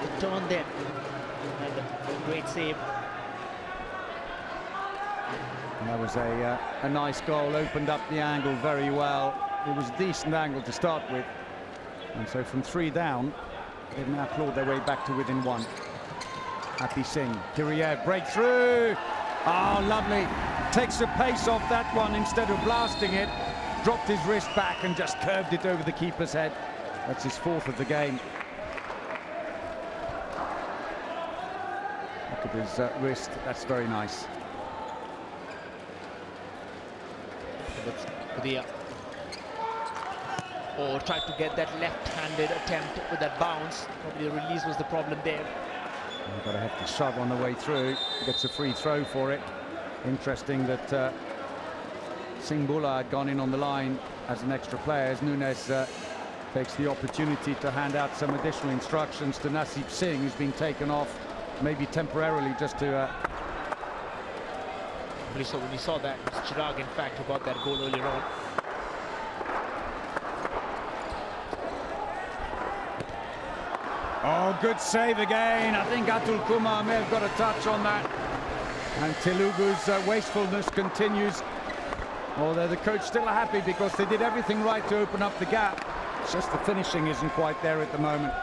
The turn then, and a great save. And that was a nice goal, opened up the angle very well. It was a decent angle to start with. And so from 3 down, they've now clawed their way back to within 1. Happy Singh, Kiriev, breakthrough. Oh, lovely. Takes the pace off that one instead of blasting it. Dropped his wrist back and just curved it over the keeper's head. That's his 4th of the game. Look at his wrist, that's very nice. Or tried to get that left-handed attempt with that bounce. Probably the release was the problem there. You've got a hefty shove on the way through. Gets a free throw for it. Interesting that Singbula had gone in on the line as an extra player, as Nunes takes the opportunity to hand out some additional instructions to Nasib Singh, who's been taken off, maybe temporarily, just to... So when you saw that, it was Chirag, in fact, who got that goal earlier on. Oh, good save again. I think Atul Kumar may have got a touch on that. And Telugu's wastefulness continues. Although the coach still happy because they did everything right to open up the gap. It's just the finishing isn't quite there at the moment.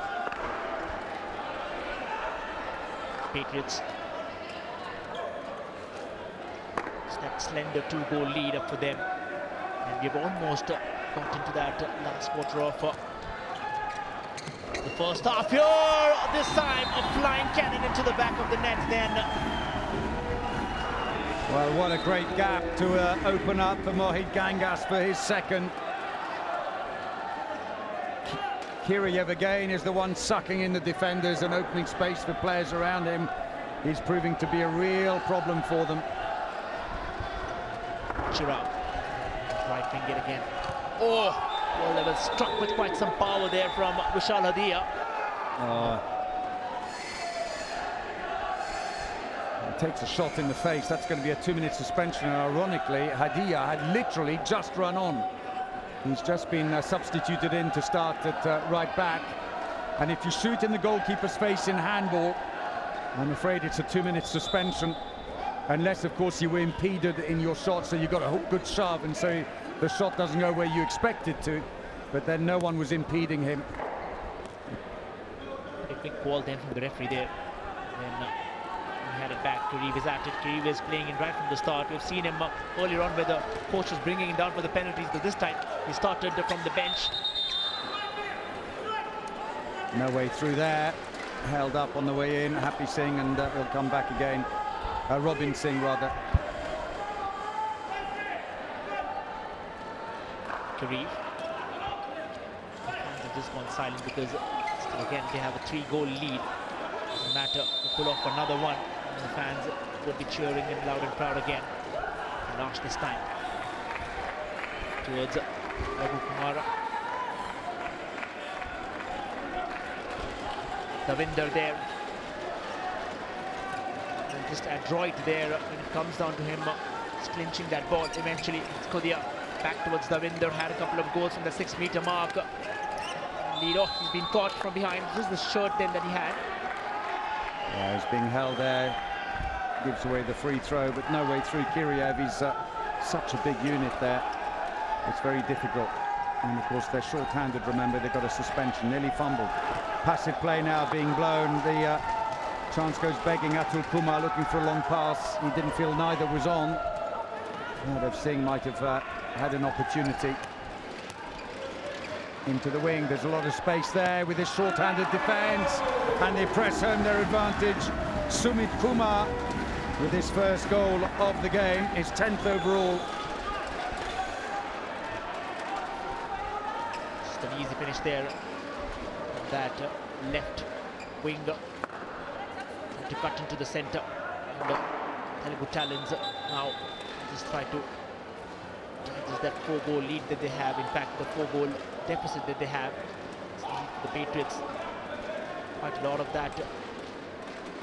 Patriots. It's that slender 2-goal lead up for them. And we've almost got into that last quarter of the first half here. This time a flying cannon into the back of the net then. Well, what a great gap to open up for Mohit Gangas for his second. Kiriev again is the one sucking in the defenders and opening space for players around him. He's proving to be a real problem for them. Chirag, right wing it again. Oh! Well, they were struck with quite some power there from Vishal Hadia. He takes a shot in the face. That's going to be a 2-minute suspension. And ironically, Hadia had literally just run on. He's just been substituted in to start at right back. And if you shoot in the goalkeeper's face in handball, I'm afraid it's a 2-minute suspension. Unless, of course, you were impeded in your shot, so you got a good shove, and so the shot doesn't go where you expect it to. But then no one was impeding him. A quick ball then from the referee there. Then he had it back. Kiriev is at it. Kiriev is playing in right from the start. We've seen him earlier on where the coach was bringing him down for the penalties, but this time he started from the bench. No way through there. Held up on the way in. Happy Singh, and he'll come back again. Robin Singh, rather. Kiriev. The fans have just gone silent because still again they have a 3-goal lead. Doesn't matter to pull off another one. And the fans would be cheering and loud and proud again. Last this time. Towards Raghu Kumar. Davinder there. And just adroit there when it comes down to him clinching that ball. Eventually, it's Kodia back towards Davinder. Had a couple of goals from the 6-meter mark. Lead off, he's been caught from behind. This is the short then that he had. Yeah, he's being held there. Gives away the free throw, but no way through Kiriev. He's such a big unit there. It's very difficult. And of course, they're short-handed. Remember, they've got a suspension. Nearly fumbled. Passive play now being blown. The chance goes begging. Atul Kumar looking for a long pass. He didn't feel neither was on. Dev Singh might have had an opportunity. Into the wing. There's a lot of space there with his short-handed defense. And they press home their advantage. Sumit Kumar with his first goal of the game, his 10th overall. Just an easy finish there. That left wing to cut into the centre. And Telugu Talents now just try to just that 4-goal lead that they have. In fact, the 4-goal deficit that they have. The Patriots, quite a lot of that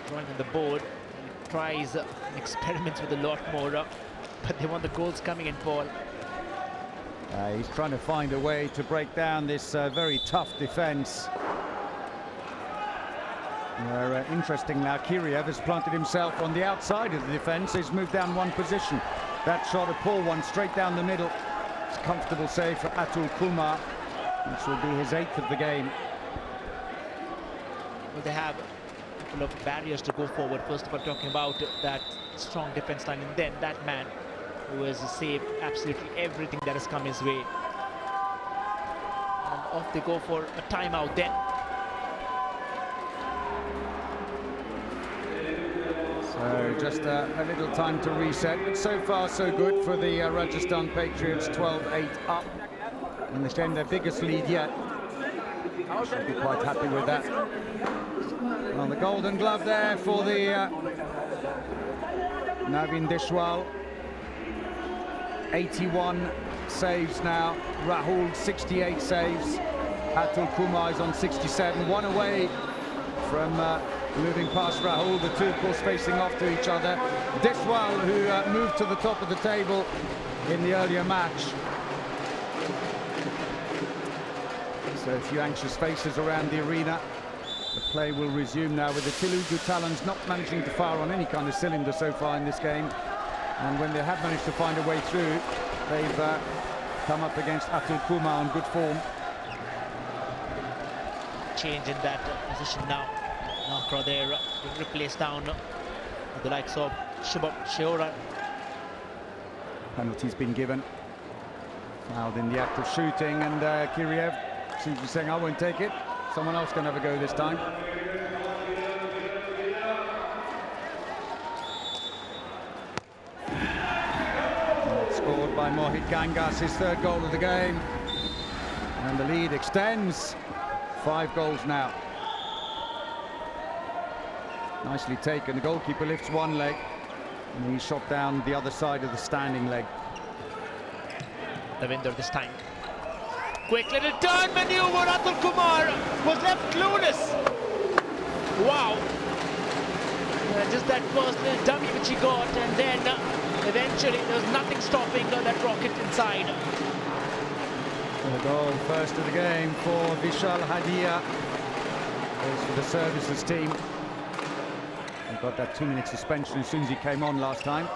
drawing on the board. And tries and experiments with a lot more, but they want the goals coming in, Paul. He's trying to find a way to break down this very tough defence. Interesting now, Kiriev has planted himself on the outside of the defence. He's moved down one position. That shot, a poor one, straight down the middle. It's a comfortable save for Atul Kumar, which will be his 8th of the game. Well, they have a couple of barriers to go forward. First of all, talking about that strong defence line, and then that man who has saved absolutely everything that has come his way. And off they go for a timeout then. So just a little time to reset, but so far so good for the Rajasthan Patriots, 12-8 up. And they stand their biggest lead yet. Should be quite happy with that. Well, the golden glove there for the Navin Deshwal. 81 saves now. Rahul 68 saves. Atul Kumar is on 67. One away from moving past Rahul. The two, of course, facing off to each other. Deshwal, who moved to the top of the table in the earlier match. So a few anxious faces around the arena. The play will resume now with the Telugu Talons not managing to fire on any kind of cylinder so far in this game. And when they have managed to find a way through, they've come up against Atul Kumar on good form. Change in that position now. Nakra there being replaced down with the likes of Shubham Sheoran. Penalty's been given. Fouled in the act of shooting, and Kiriev seems to be saying, I won't take it. Someone else can have a go this time. Scored by Mohit Gangas, his 3rd goal of the game. And the lead extends. 5 goals now. Nicely taken. The goalkeeper lifts one leg, and he's shot down the other side of the standing leg. Davinder this time. Quick little turn maneuver. Atul Kumar was left clueless. Wow. Just that first little dummy which he got, and then eventually there was nothing stopping that rocket inside. The goal first of the game for Vishal Hadia. Goes for the services team. He got that 2-minute suspension as soon as he came on last time.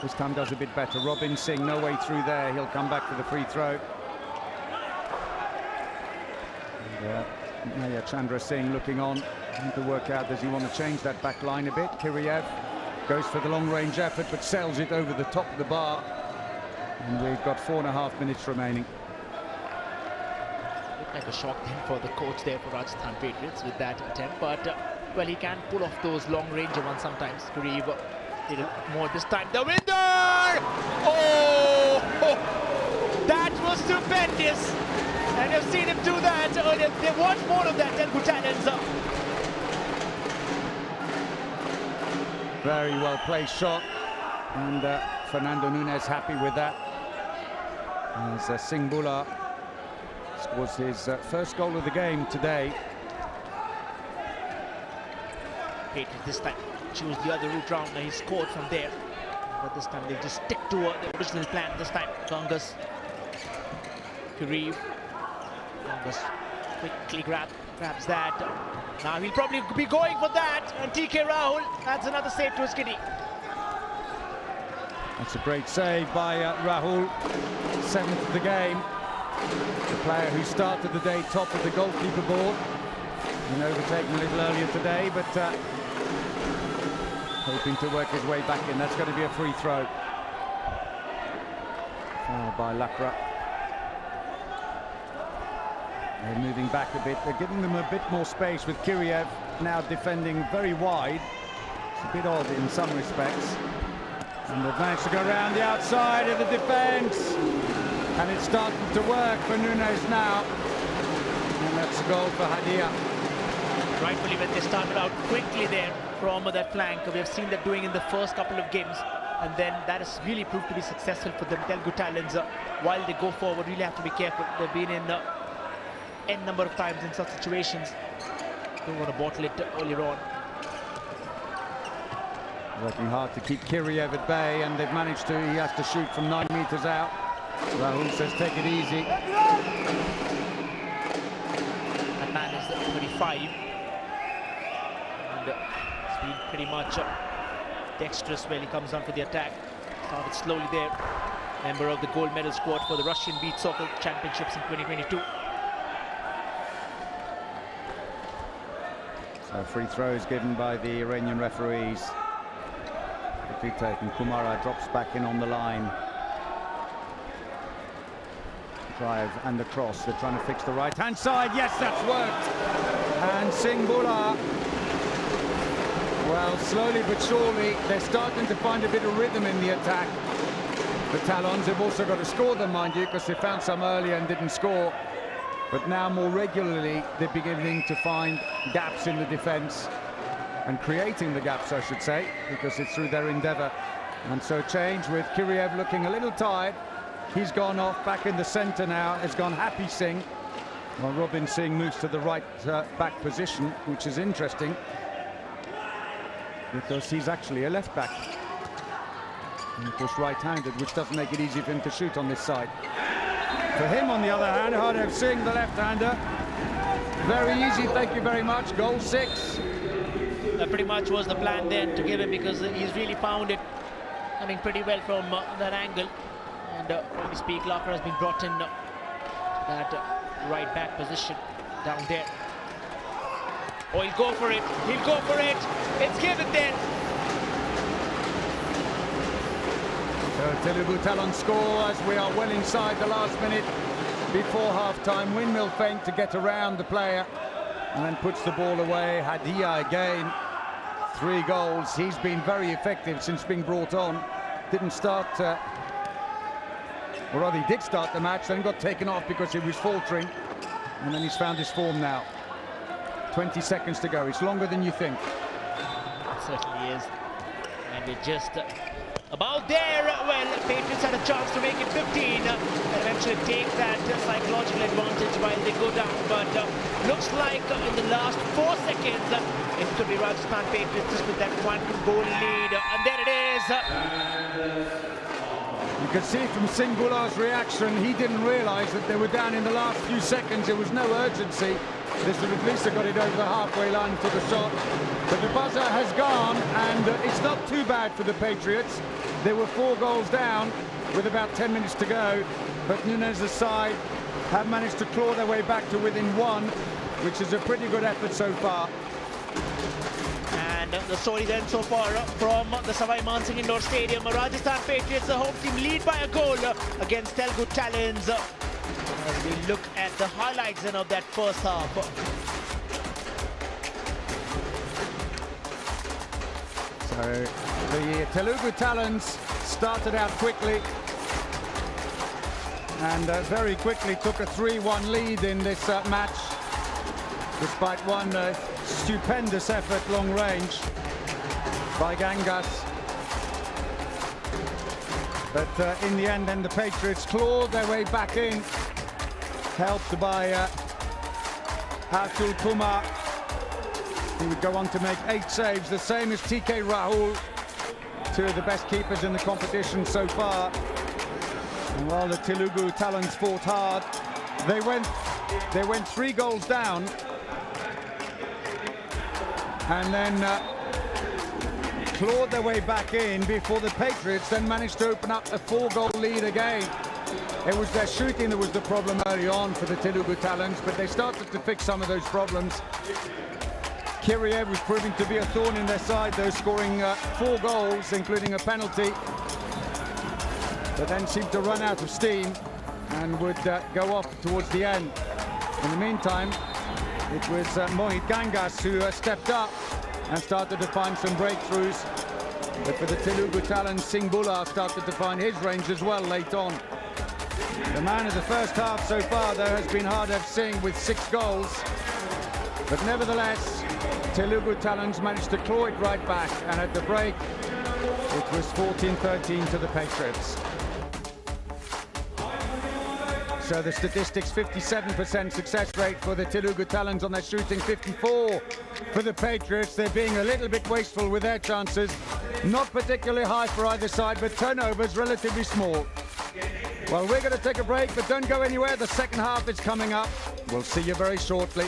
This time does a bit better. Robin Singh, no way through there. He'll come back for the free throw. And, Naya Chandra Singh looking on. Trying to work out, does he want to change that back line a bit? Kiriev goes for the long-range effort, but sails it over the top of the bar. And we've got 4.5 minutes remaining. Looked like a shock then for the coach there for Rajasthan Patriots with that attempt, but well, he can pull off those long-ranger ones sometimes. Kiriev did it more this time. The winner! Oh! That was stupendous! And you've seen him do that earlier. They want more of that, Telugu Talons. Very well placed shot, and Fernando Nunes happy with that. As Singh Bula scores his first goal of the game today. Patriots this time choose the other route round, and he scored from there. But this time they just stick to the original plan. This time Gangas, Kiriev. Gangas quickly grabs that. Now he'll probably be going for that, and TK Rahul adds another save to his kitty. That's a great save by Rahul, 7th of the game. The player who started the day top of the goalkeeper board, and overtaken a little earlier today, but hoping to work his way back in. That's going to be a free throw. Foul by Lakra. They're moving back a bit. They're giving them a bit more space with Kiriev now defending very wide. It's a bit odd in some respects. And they've managed to go around the outside of the defence. And it's starting to work for Nunes now. And that's a goal for Hadia. Rightfully, when they started out quickly there from that flank, we have seen that doing in the first couple of games. And then that has really proved to be successful for them. Telugu Talons, while they go forward, really have to be careful. They've been in n number of times in such situations. Don't want to bottle it earlier on. Working hard to keep Kiriev at bay, and they've managed to. He has to shoot from 9 meters out. Rahul says, take it easy. That man is 35. it's been pretty much dexterous when he comes on for the attack. Started slowly there. Member of the gold medal squad for the Russian Beach Soccer Championships in 2022. So free throws given by the Iranian referees. Quickly taken. Kumara drops back in on the line. Drive and the cross. They're trying to fix the right-hand side. Yes, that's worked. And Singbula, well, slowly but surely, they're starting to find a bit of rhythm in the attack. The Talons have also got to score them, mind you, because they found some earlier and didn't score. But now more regularly, they're beginning to find gaps in the defence and creating the gaps, I should say, because it's through their endeavour. And so change with Kiriev looking a little tired. He's gone off back in the centre now. Has gone Happy Singh. Well, Robin Singh moves to the right back position, which is interesting because he's actually a left back. And of course right-handed, which doesn't make it easy for him to shoot on this side. For him, on the other hand, Hardev Singh, the left-hander. Very easy, thank you very much. Goal 6. That pretty much was the plan then to give him, because he's really found it coming pretty well from that angle. And when we speak, Locker has been brought in that right back position down there. Oh, he'll go for it. He'll go for it. It's given then. So Telugu Talon score as we are well inside the last minute before half-time. Windmill feint to get around the player and then puts the ball away. Hadia again. 3 goals. He's been very effective since being brought on. Didn't start, or rather he did start the match, then got taken off because he was faltering. And then he's found his form now. 20 seconds to go. It's longer than you think. It certainly is. And we're just about there. Well, Patriots had a chance to make it 15 and eventually take that psychological advantage while they go down. But looks like in the last 4 seconds, it could be Rajasthan Patriots just with that 1-goal lead. And there it is. You could see from Singbula's reaction, he didn't realise that they were down in the last few seconds. There was no urgency. This would at least have got it over the halfway line to the shot. But the buzzer has gone, and it's not too bad for the Patriots. They were 4 goals down with about 10 minutes to go. But Nunez's side have managed to claw their way back to within 1, which is a pretty good effort so far. And the story then so far from the Savai Mansingh Indoor Stadium. Rajasthan Patriots, the home team, lead by a goal against Telugu Talons. As we look at the highlights then of that first half. So the Telugu Talons started out quickly and very quickly took a 3-1 lead in this match, despite one stupendous effort long range by Gangas. But in the end, then the Patriots clawed their way back in, helped by Atul Kumar. He would go on to make 8 saves, the same as TK Rahul, 2 of the best keepers in the competition so far. And while the Telugu Talons fought hard, they went 3 goals down, and then clawed their way back in before the Patriots then managed to open up a 4-goal lead again. It was their shooting that was the problem early on for the Telugu Talons, but they started to fix some of those problems. Kiriev was proving to be a thorn in their side, though, scoring 4 goals, including a penalty, but then seemed to run out of steam and would go off towards the end. In the meantime, it was Mohit Gangas who stepped up and started to find some breakthroughs. But for the Telugu Talons, Singbula started to find his range as well late on. The man of the first half so far, though, has been Hardev Singh with 6 goals. But nevertheless, Telugu Talons managed to claw it right back, and at the break, it was 14-13 to the Patriots. So the statistics, 57% success rate for the Telugu Talons on their shooting, 54 for the Patriots. They're being a little bit wasteful with their chances. Not particularly high for either side, but turnovers relatively small. Well, we're going to take a break, but don't go anywhere. The second half is coming up. We'll see you very shortly.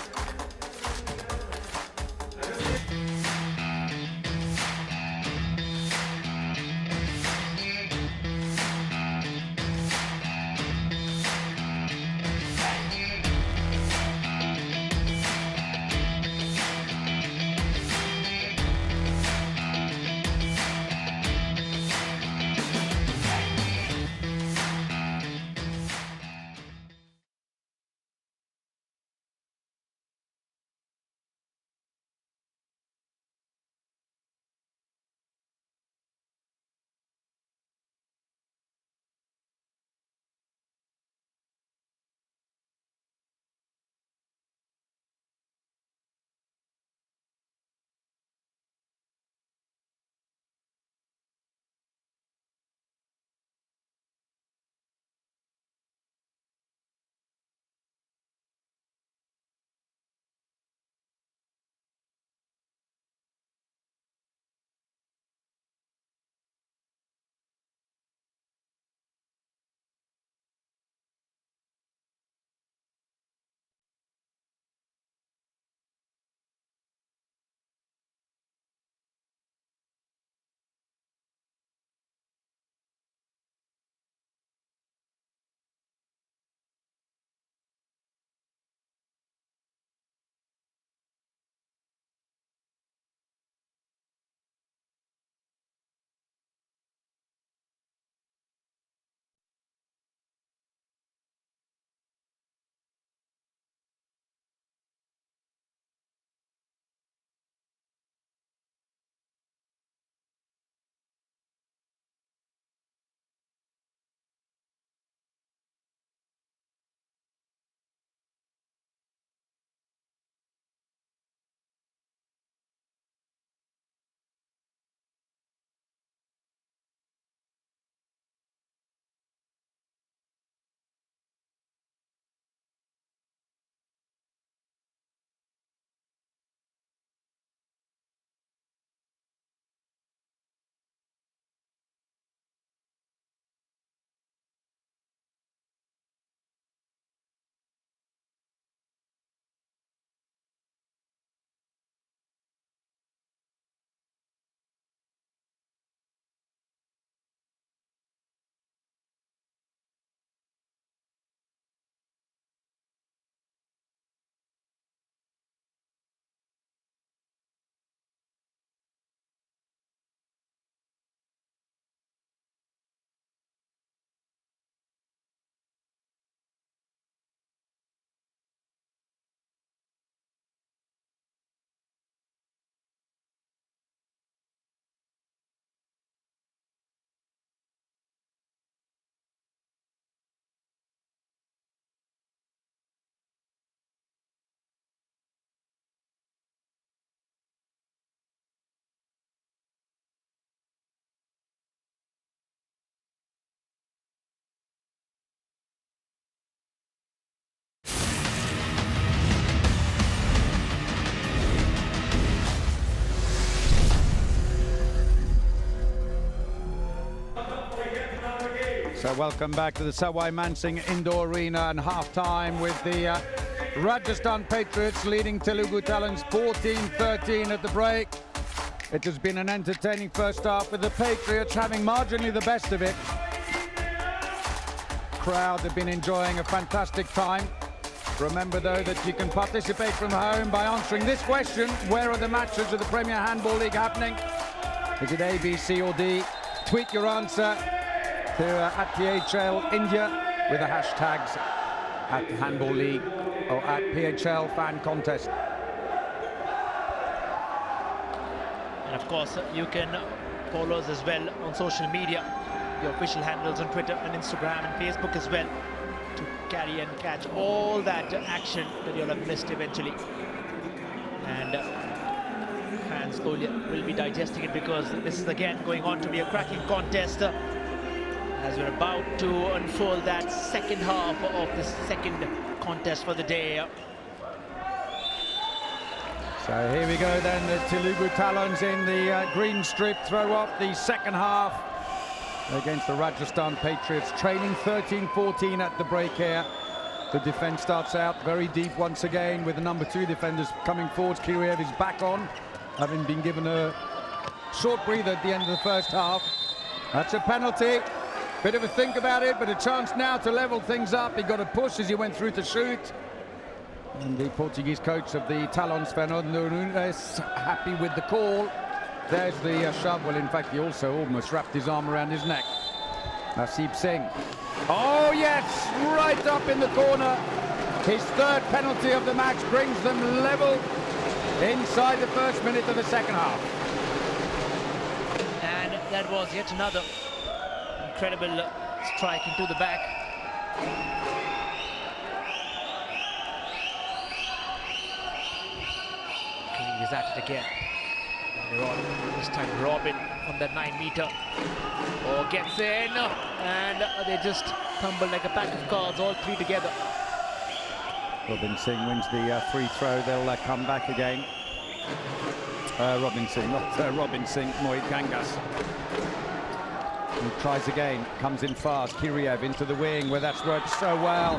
So welcome back to the Sawai Mansingh Indoor Arena and half-time with the Rajasthan Patriots leading Telugu Talents 14-13 at the break. It has been an entertaining first half with the Patriots having marginally the best of it. Crowd have been enjoying a fantastic time. Remember though that you can participate from home by answering this question: where are the matches of the Premier Handball League happening? Is it A, B, C or D? Tweet your answer to @PHL India with the hashtags @Handball League or @PHL Fan Contest. And of course, you can follow us as well on social media, the official handles on Twitter and Instagram and Facebook as well, to carry and catch all that action that you'll have missed eventually. And fans will be digesting it, because this is again going on to be a cracking contest as we're about to unfold that second half of the second contest for the day. So here we go then, the Telugu Talons in the green strip throw off the second half against the Rajasthan Patriots, trailing 13-14 at the break here. The defense starts out very deep once again with the number 2 defenders coming forwards. Kiriev is back on, having been given a short breather at the end of the first half. That's a penalty. Bit of a think about it, but a chance now to level things up. He got a push as he went through to shoot. And the Portuguese coach of the Talons, Fernando Nunes, happy with the call. There's the shove. Well, in fact, he also almost wrapped his arm around his neck. Naseeb Singh. Oh, yes, right up in the corner. His third penalty of the match brings them level inside the first minute of the second half. And that was yet another incredible strike into the back. King is at it again. Later on, this time Robin from that 9-meter. Oh, gets in, and they just tumble like a pack of cards, all three together. Robin Singh wins the free throw. They'll come back again. Robin Singh, not Robin Singh, Mohit Gangas. He tries again, comes in fast. Kiriev into the wing, where that's worked so well.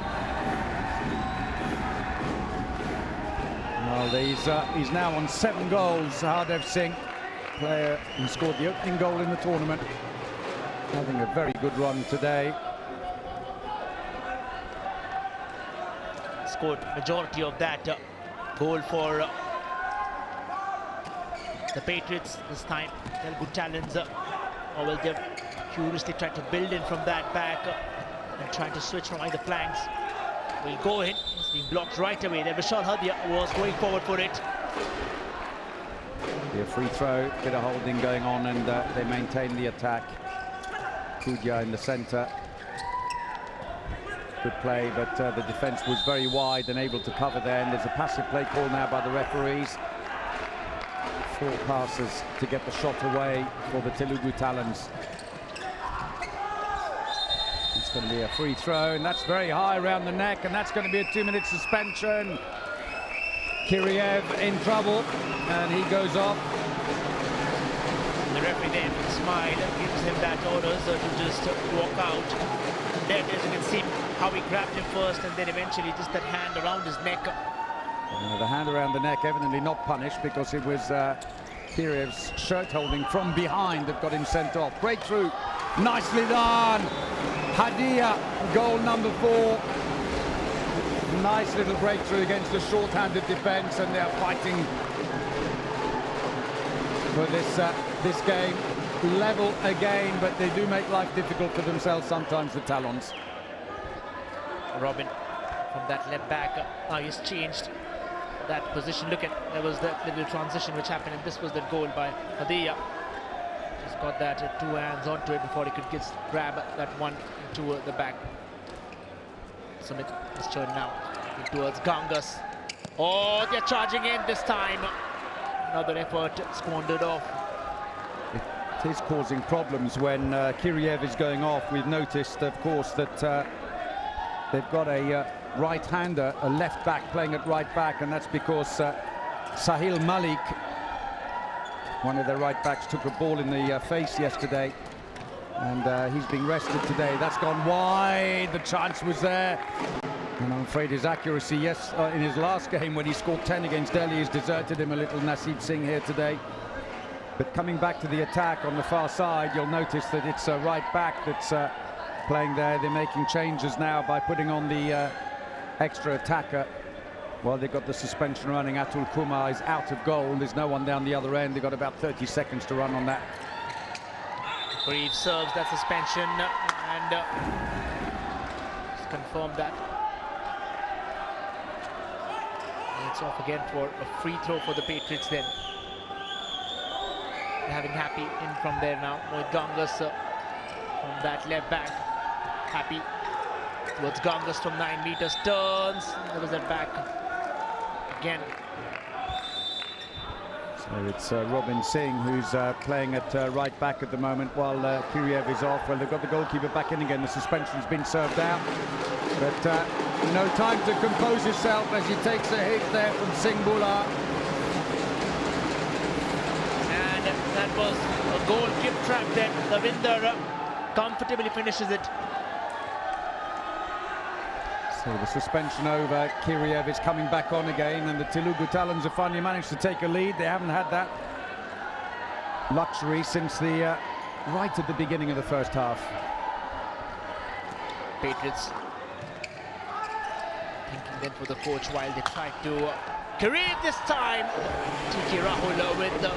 Well, he's now on 7 goals. Hardev Singh, player who scored the opening goal in the tournament, having a very good run today. Scored majority of that goal for the Patriots this time. Telugu Talents, or will they curiously try to build in from that back and trying to switch from either flanks. Will go in. It's being blocked right away. Then Vishal Hadia was going forward for it. A free throw, bit of holding going on, and they maintain the attack. Kudya in the centre. Good play, but the defence was very wide and able to cover there. And there's a passive play call now by the referees. 4 passes to get the shot away for the Telugu Talents. It's going to be a free throw, and that's very high around the neck, and that's going to be a 2-minute suspension. Kiriev in trouble, and he goes off. The referee then smile and gives him that order to just walk out. And there it is, you can see how he grabbed him first, and then eventually just that hand around his neck. The hand around the neck evidently not punished, because it was Kiriev's shirt holding from behind that got him sent off. Breakthrough, nicely done. Hadia, goal number 4. Nice little breakthrough against the short-handed defence, and they're fighting for this game. Level again, but they do make life difficult for themselves sometimes, the Talons. Robin from that left back, now he's changed that position. Look at, there was that little transition which happened, and this was the goal by Hadia. Just got that 2 hands onto it before he could grab that one into the back. Sumit is turned now towards Gangas. Oh, they're charging in this time. Another effort squandered off. It is causing problems when Kiriev is going off. We've noticed, of course, that they've got a right-hander, a left back playing at right back, and that's because Sahil Malik, one of their right backs, took a ball in the face yesterday and he's being rested today. That's gone wide. The chance was there, and I'm afraid his accuracy, yes, in his last game when he scored 10 against Delhi, has deserted him a little. Naseeb Singh here today. But coming back to the attack on the far side, you'll notice that it's a right back that's playing there. They're making changes now by putting on the extra attacker. Well, they've got the suspension running. Atul Kumar is out of goal. There's no one down the other end. They've got about 30 seconds to run on that. Reeve serves that suspension and just confirmed that. And it's off again for a free throw for the Patriots then. They're having Happy in from there now. Mohit Gangas from that left back. Happy towards Gangas from 9 meters, turns. There was that back again. So it's Robin Singh who's playing at right back at the moment while Kiriev is off. Well, they've got the goalkeeper back in again. The suspension's been served out, but no time to compose himself as he takes a hit there from Singh Bula. And that was a goal gift trap then. Davinder comfortably finishes it. So the suspension over, Kiriev is coming back on again, and the Telugu Talons have finally managed to take a lead. They haven't had that luxury since the right at the beginning of the first half. Patriots thinking then for the coach while they try to Kiriev this time. T.K. Rahul with the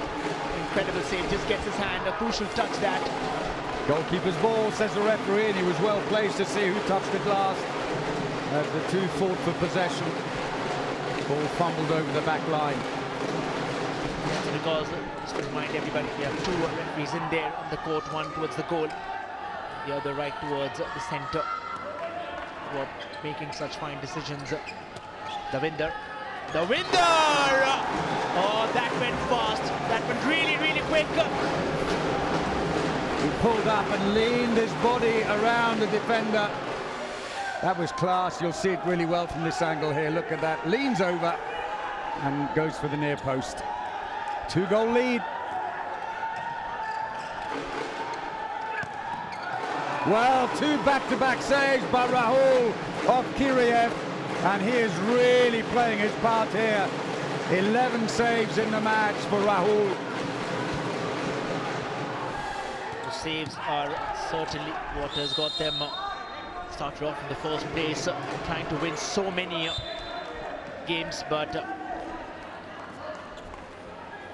incredible save, just gets his hand, a crucial touch that. Goalkeeper's ball, says the referee, and he was well placed to see who touched it last. As the two fought for possession, ball fumbled over the back line. That's because, just to remind everybody, we have two referees in there on the court, one towards the goal, the other right towards the centre, who are making such fine decisions. Davinder! Oh, that went fast, that went really, really quick. He pulled up and leaned his body around the defender. That was class. You'll see it really well from this angle here. Look at that. Leans over and goes for the near post. 2-goal lead. Well, two back-to-back saves by Rahul of Kiriev, and he is really playing his part here. 11 saves in the match for Rahul. The saves are certainly what has got them started off in the first place, trying to win so many games, but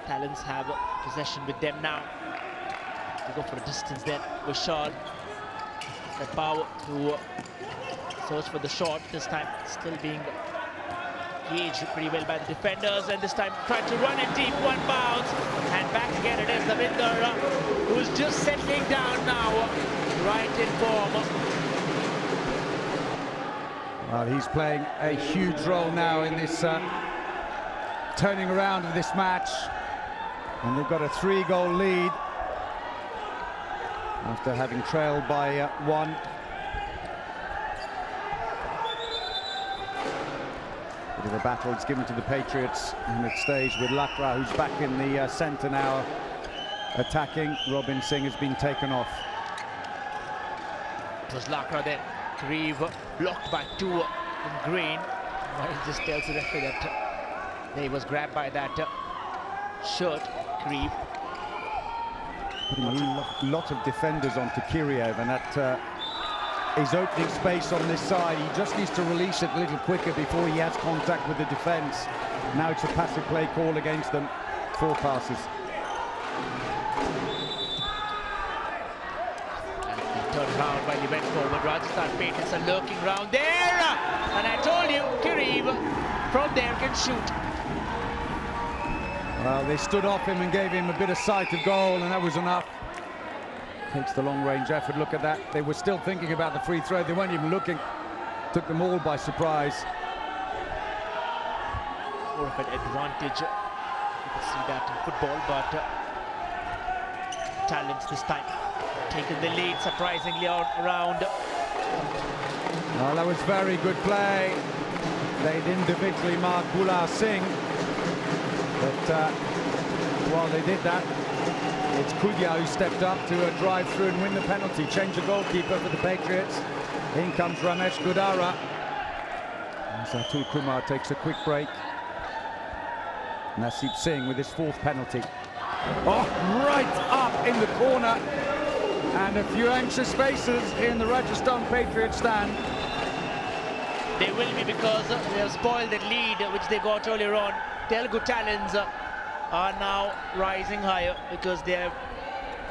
Talons have possession with them now. They go for a distance there. Vishal, the power to search for the shot, this time still being gauged pretty well by the defenders, and this time trying to run it deep, one bounce, and back again it is Davinder, who's just settling down now, right in form. Well, he's playing a huge role now in this turning around of this match, and they've got a 3-goal lead after having trailed by one. Bit of a battle is given to the Patriots, and it stays with Lakra, who's back in the centre now, attacking. Robin Singh has been taken off. It was Lakra then. Reeve blocked by two in green. Well, he just tells the referee that he was grabbed by that shirt. Reeve putting a lot of defenders onto Kiriev, and that is opening space on this side. He just needs to release it a little quicker before he has contact with the defence. Now it's a passive play call against them. 4 passes. Turned around while he went forward. Rajasthan Patriots are lurking round there, and I told you, Kiriev from there can shoot. Well, they stood off him and gave him a bit of sight of goal, and that was enough. Takes the long-range effort. Look at that. They were still thinking about the free throw. They weren't even looking. Took them all by surprise. More of an advantage. You can see that in football, but Talents this time taking the lead surprisingly around. Well, that was very good play. They'd individually marked Bula Singh, but while they did that, it's Kudia who stepped up to drive through and win the penalty. Change the goalkeeper for the Patriots. In comes Ramesh Gudara. As Atul Kumar takes a quick break. Naseeb Singh with his 4th penalty. Oh, right up in the corner. And a few anxious faces in the Rajasthan Patriots stand. They will be, because they have spoiled that lead which they got earlier on. Telugu Talons are now rising higher because they are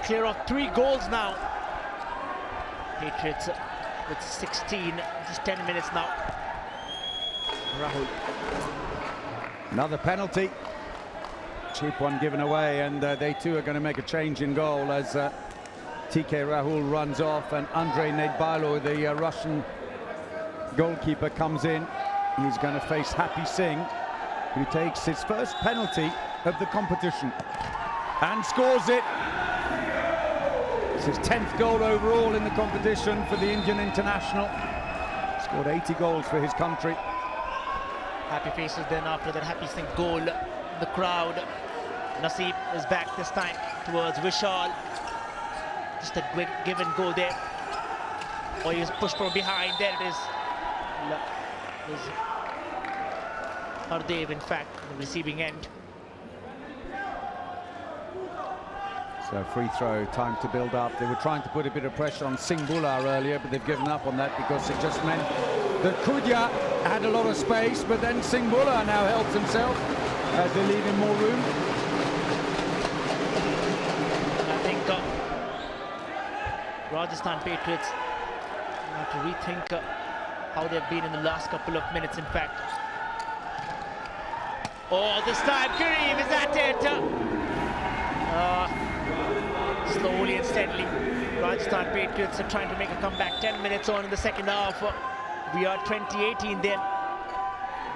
clear of 3 goals now. Patriots with 16, just 10 minutes now. Rahul. Another penalty. Cheap one given away, and they too are going to make a change in goal as TK Rahul runs off and Andrei Nedbailo, the Russian goalkeeper, comes in. He's going to face Happy Singh, who takes his first penalty of the competition and scores it. It's his 10th goal overall in the competition for the Indian international. Scored 80 goals for his country. Happy faces then after that Happy Singh goal. The crowd. Naseeb is back this time towards Vishal. Just a quick give and go there. Oh, he was pushed from behind. There it is. Hardev, in fact, the receiving end. So free throw, time to build up. They were trying to put a bit of pressure on Singh Bular earlier, but they've given up on that because it just meant that Kudia had a lot of space, but then Singh Bular now helps himself as they leave him more room. I think Rajasthan Patriots have to rethink how they've been in the last couple of minutes, in fact. Oh, this time Kareem is at it. Slowly and steadily, Rajasthan Patriots are trying to make a comeback. 10 minutes on in the second half. We are 20-18 then.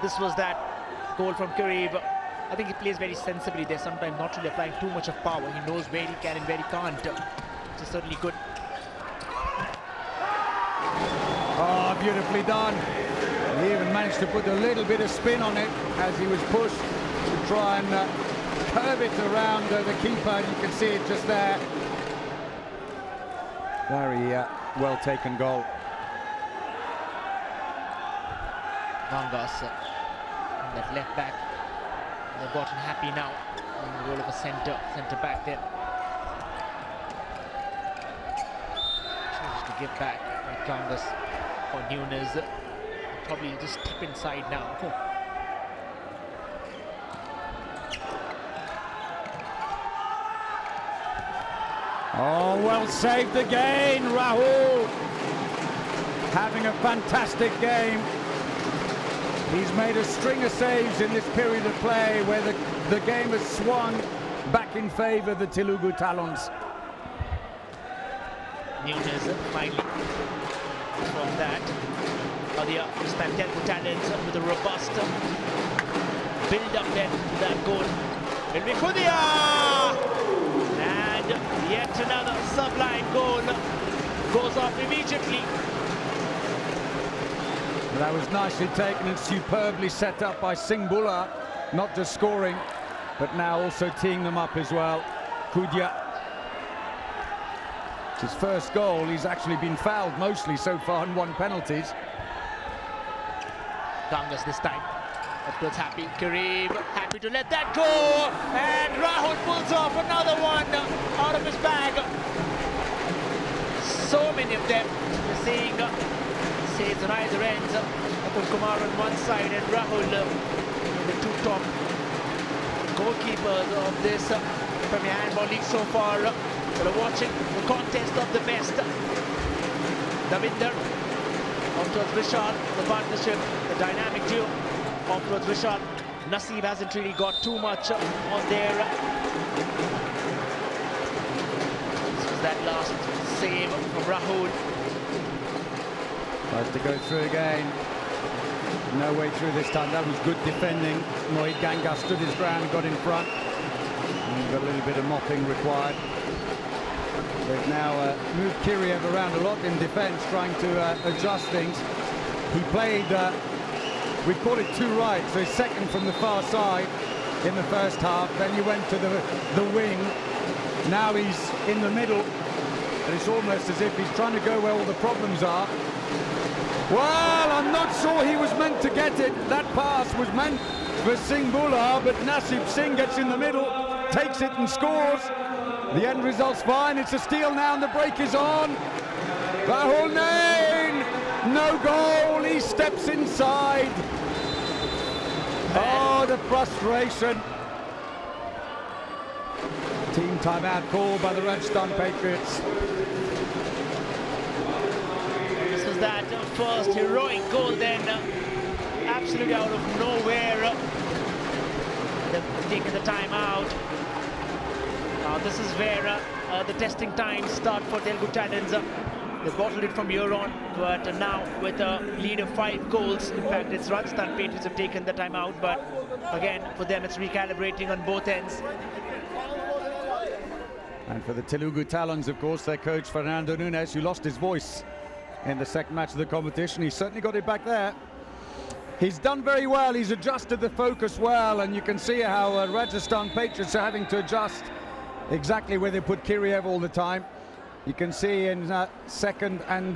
This was that goal from Kareem. I think he plays very sensibly there, sometimes not really applying too much of power. He knows where he can and where he can't, which is certainly good. Oh, beautifully done. He even managed to put a little bit of spin on it as he was pushed to try and curve it around the keeper, and you can see it just there. Very well taken goal. Gangas, that left back. They've gotten Happy now in the role of a centre back there. Chooses to give back. Gangas or Nunes probably just step inside now. Oh, well saved again, Rahul. Having a fantastic game. He's made a string of saves in this period of play where the game has swung back in favour of the Telugu Talons. Nunes finally from that. This time Telugu Talons with a robust build-up then to that goal. It'll be Kudia! And yet another sublime goal goes off immediately. That was nicely taken and superbly set up by Singh Bular, not just scoring, but now also teeing them up as well. Kudia. It's his first goal. He's actually been fouled mostly so far and won penalties. Gangas this time. Of course, happy to let that go. And Rahul pulls off another one out of his bag. So many of them. We're seeing saves on either ends. Atul Kumar on one side and Rahul, the two top goalkeepers of this Premier Handball League so far. We're watching the contest of the best. Davinder off towards Vishal, the partnership, the dynamic duo off towards Vishal. Naseeb hasn't really got too much on there. This was that last save from Rahul. Tries to go through again. No way through this time. That was good defending. Mohit Gangas stood his ground, got in front. And got a little bit of mopping required. They've now moved Kiriev around a lot in defence, trying to adjust things. He played, we call it two right, so he's second from the far side. in the first half. Then he went to the wing. Now he's in the middle. And it's almost as if he's trying to go where all the problems are. Well, I'm not sure he was meant to get it. That pass was meant for Singh Bula, but Nasib Singh gets in the middle, takes it and scores. The end result's fine. It's a steal now and the break is on. Rahul Nain, no goal. He steps inside. Oh, the frustration. Team timeout called by the Rajasthan Patriots. This was that first heroic goal then, absolutely out of nowhere. They've taken the timeout. Now this is where the testing times start for Telugu Talents. They bottled it from here on, but now with a lead of 5 goals, in fact it's Rajasthan Patriots have taken the timeout, but again for them it's recalibrating on both ends. And for the Telugu Talons, of course, their coach Fernando Nunes, who lost his voice in the second match of the competition, he certainly got it back there. He's done very well, he's adjusted the focus well, and you can see how Rajasthan Patriots are having to adjust exactly where they put Kiriev all the time. You can see in second and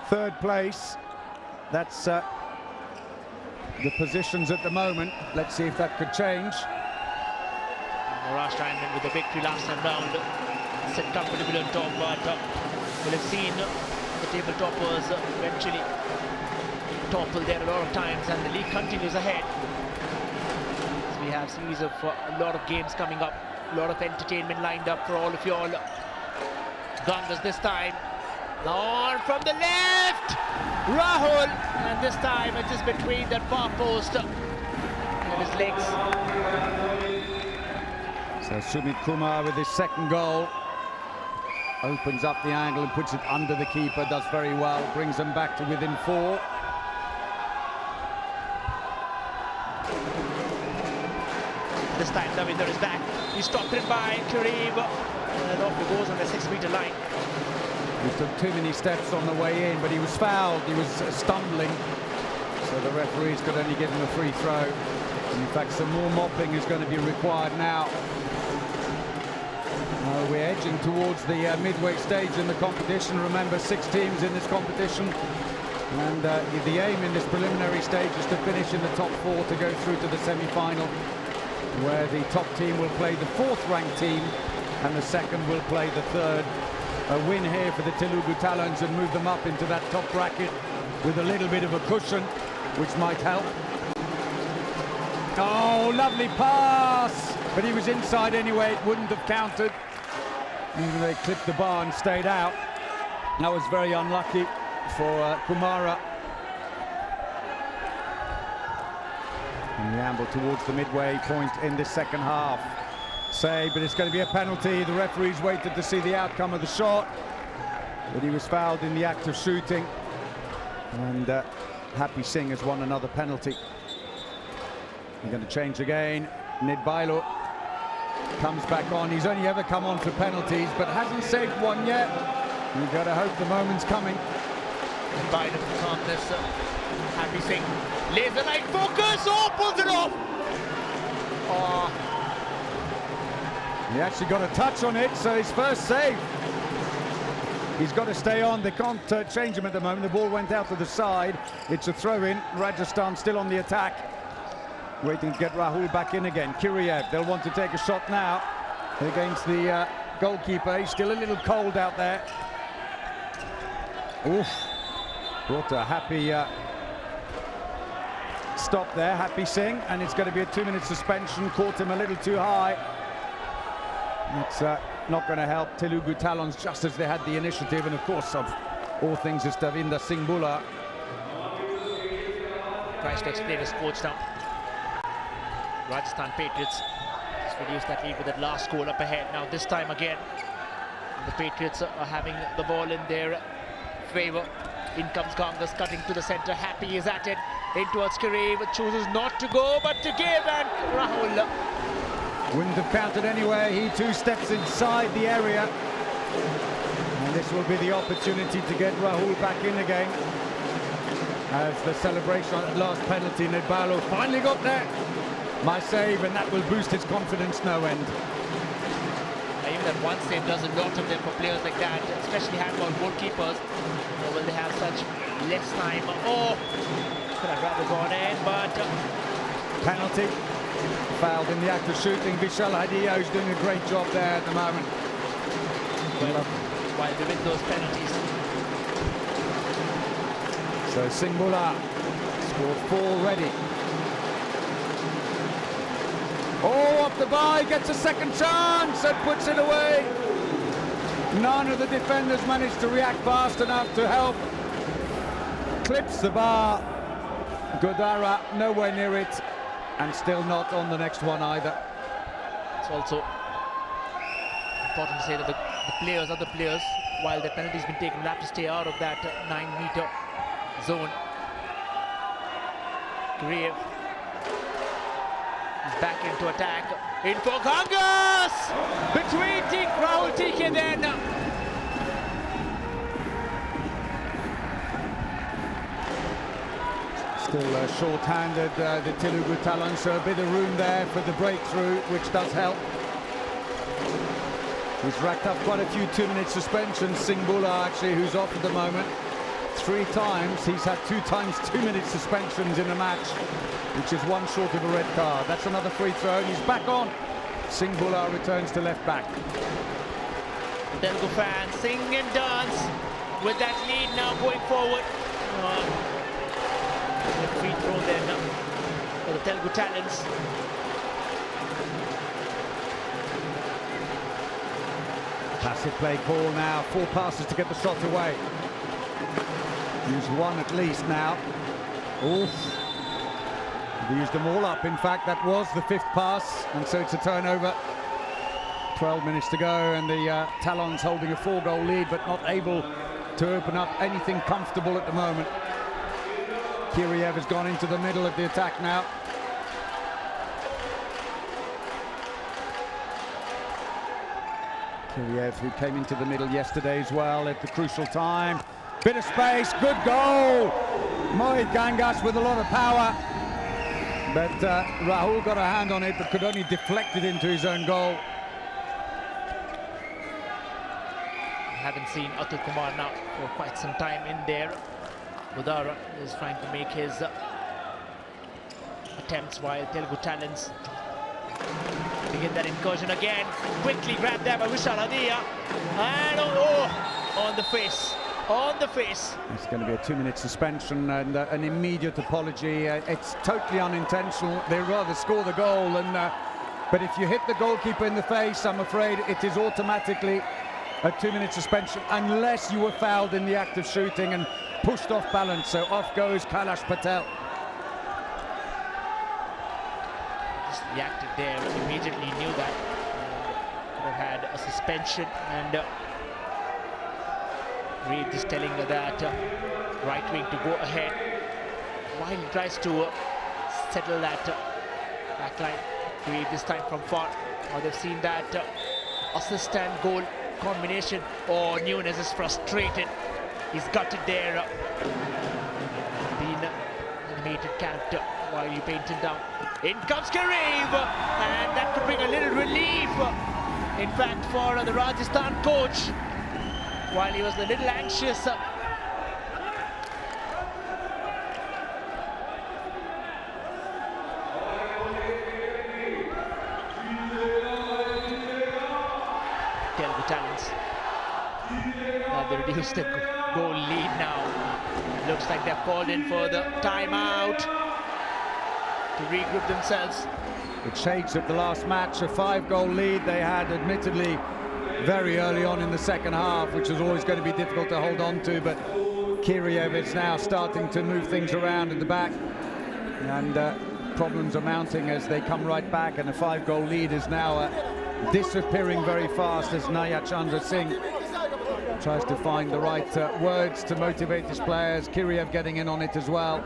third place, that's the positions at the moment. Let's see if that could change. Maharashtra ended with a victory last time round, sit comfortably on top, but we'll have seen the table toppers eventually topple there a lot of times, and the league continues ahead. So we have a series of a lot of games coming up, a lot of entertainment lined up for all of you all. Gangas this time, on from the left, Rahul, and this time it's just between that far post and his legs. So Sumit Kumar with his second goal opens up the angle and puts it under the keeper, does very well, brings them back to within 4. This time Davinder is back, he's stopped it by Kareem, and off he goes on the 6-meter line. He took too many steps on the way in, but he was fouled, he was stumbling, so the referees could only give him a free throw. In fact, some more mopping is going to be required now. We're edging towards the midway stage in the competition. Remember, 6 teams in this competition, and the aim in this preliminary stage is to finish in the top 4 to go through to the semi-final, where the top team will play the 4th-ranked team and the second will play the 3rd. A win here for the Telugu Talons and move them up into that top bracket with a little bit of a cushion, which might help. Oh, lovely pass! But he was inside anyway, it wouldn't have counted. Even though they clipped the bar and stayed out. That was very unlucky for Kumara. And we amble towards the midway point in this second half. But it's going to be a penalty. The referees waited to see the outcome of the shot, but he was fouled in the act of shooting. And Happy Singh has won another penalty. They're going to change again. Nidbailu comes back on. He's only ever come on for penalties, but hasn't saved one yet. You've got to hope the moment's coming. Nidbailu for calmness. Happy Singh lays the light focus. Oh, pulls it off. Oh. He actually got a touch on it, so his first save. He's got to stay on. They can't change him at the moment. The ball went out to the side. It's a throw-in. Rajasthan still on the attack, waiting to get Rahul back in again. Kiriev, they'll want to take a shot now against the goalkeeper. He's still a little cold out there. Oof. Brought a happy stop there, Happy Singh, and it's going to be a 2-minute suspension. Caught him a little too high. It's not going to help Telugu Talons, just as they had the initiative, and of course, of all things, is Davinder Singh Bula. Tries to explain his coach now. Rajasthan Patriots just reduced that lead with that last goal up ahead. Now this time again, the Patriots are having the ball in their favour. In comes Gangas, cutting to the centre. Happy is at it. In towards Kareem, chooses not to go, but to give, and Rahul. Wouldn't have counted anyway. He too steps inside the area. And this will be the opportunity to get Rahul back in again. As the celebration on that last penalty, Nidbailu finally got there. my save, and that will boost his confidence no end. Even that one save does a lot of them for players like that, especially handball goalkeepers. Will they have such less time? Oh, could have rather gone in, but penalty. Fouled in the act of shooting. Vishal Hadiya is doing a great job there at the moment. Well, while they win those penalties. So Singbula scored 4 already. Oh, off the bye, gets a second chance and puts it away. None of the defenders managed to react fast enough to help. Clips the bar. Godara nowhere near it, and still not on the next one either. It's also important to say that the players, other players, while the penalty's been taken, will have to stay out of that 9-meter zone. Grave is back into attack. In for Gangas! Between Rahul TK then. Still short-handed, the Telugu talent, so a bit of room there for the breakthrough, which does help. He's racked up quite a few 2-minute suspensions. Singbula, actually, who's off at the moment. 3 times. He's had 2 times 2-minute suspensions in a match, which is 1 short of a red card. That's another free throw. He's back on. Singbula returns to left back. Telugu fans sing and dance with that lead now going forward. Free throw then for the Telugu talents. Passive play call now. 4 passes to get the shot away. Used 1 at least now. Oof. They used them all up. In fact, that was the 5th pass, and so it's a turnover. 12 minutes to go, and the Talons holding a 4-goal lead, but not able to open up anything comfortable at the moment. Kiriev has gone into the middle of the attack now. Kiriev, who came into the middle yesterday as well at the crucial time. Bit of space, good goal! Mohit Gangas with a lot of power. But Rahul got a hand on it, but could only deflect it into his own goal. Haven't seen Atul Kumar now for quite some time in there. Budara is trying to make his attempts while Telugu talents begin that incursion again. Quickly grabbed there by Vishal Hadiya. And on the face. On the face. It's going to be a 2-minute suspension and an immediate apology. It's totally unintentional. They'd rather score the goal. But if you hit the goalkeeper in the face, I'm afraid it is automatically a 2-minute suspension unless you were fouled in the act of shooting and pushed off balance. So off goes Kailash Patel. Just reacted there, immediately knew that. Could have had a suspension, and Reed is telling that right wing to go ahead while he tries to settle that back line. Reed this time from far. Now they've seen that assist and goal combination. Oh, Nunes is frustrated. He's got it there. Being animated character while you paint him down. In comes Kareem, and that could bring a little relief, in fact, for the Rajasthan coach, while he was a little anxious. Telugu talents. They reduced the goal lead now. Looks like they're called in for the timeout to regroup themselves. It shakes at the last match, a 5-goal lead they had, admittedly very early on in the second half, which was always going to be difficult to hold on to, but Kiriev is now starting to move things around at the back, and problems are mounting as they come right back, and a 5-goal lead is now disappearing very fast as Naya Chandra Singh tries to find the right words to motivate his players. Kiriev getting in on it as well.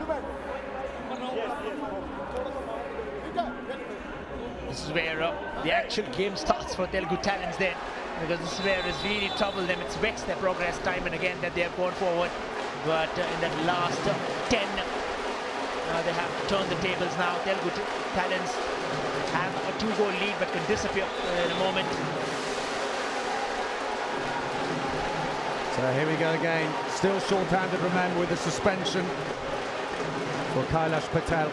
This is where the actual game starts for Telugu talents then, because this is where it's really troubled them. It's vexed their progress time and again that they have gone forward, but in that last 10 They have turned the tables now. Telugu Talents have a 2-goal lead but can disappear in a moment. So here we go again. Still short-handed, remember, with the suspension for Kailash Patel.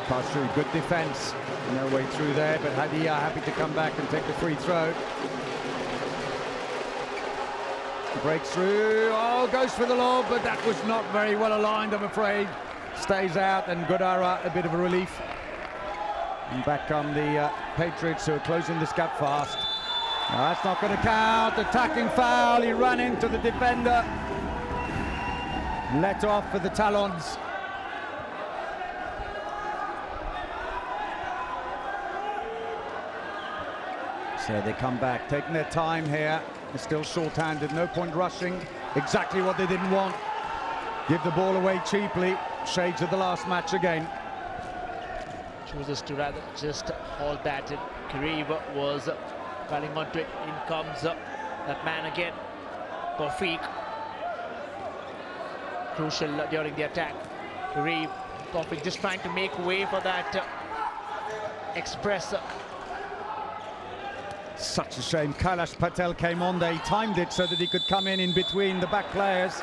Pass through, good defence. No way through there, but Hadia happy to come back and take the free throw. Breaks through, oh, goes for the lob, but that was not very well aligned, I'm afraid. Stays out, and Godara a bit of a relief. And back come the Patriots, who are closing this gap fast. Now, that's not going to count. Attacking foul, he ran into the defender. Let off for the Talons. So they come back, taking their time here. They're still short-handed, no point rushing. Exactly what they didn't want. Give the ball away cheaply. Shades of the last match again. Chooses to rather just hold that in. Kareem was calling onto it. In comes that man again, Tawfiq. Crucial during the attack. Kareem, Tawfiq just trying to make way for that express. Such a shame. Kailash Patel came on there. He timed it so that he could come in between the back players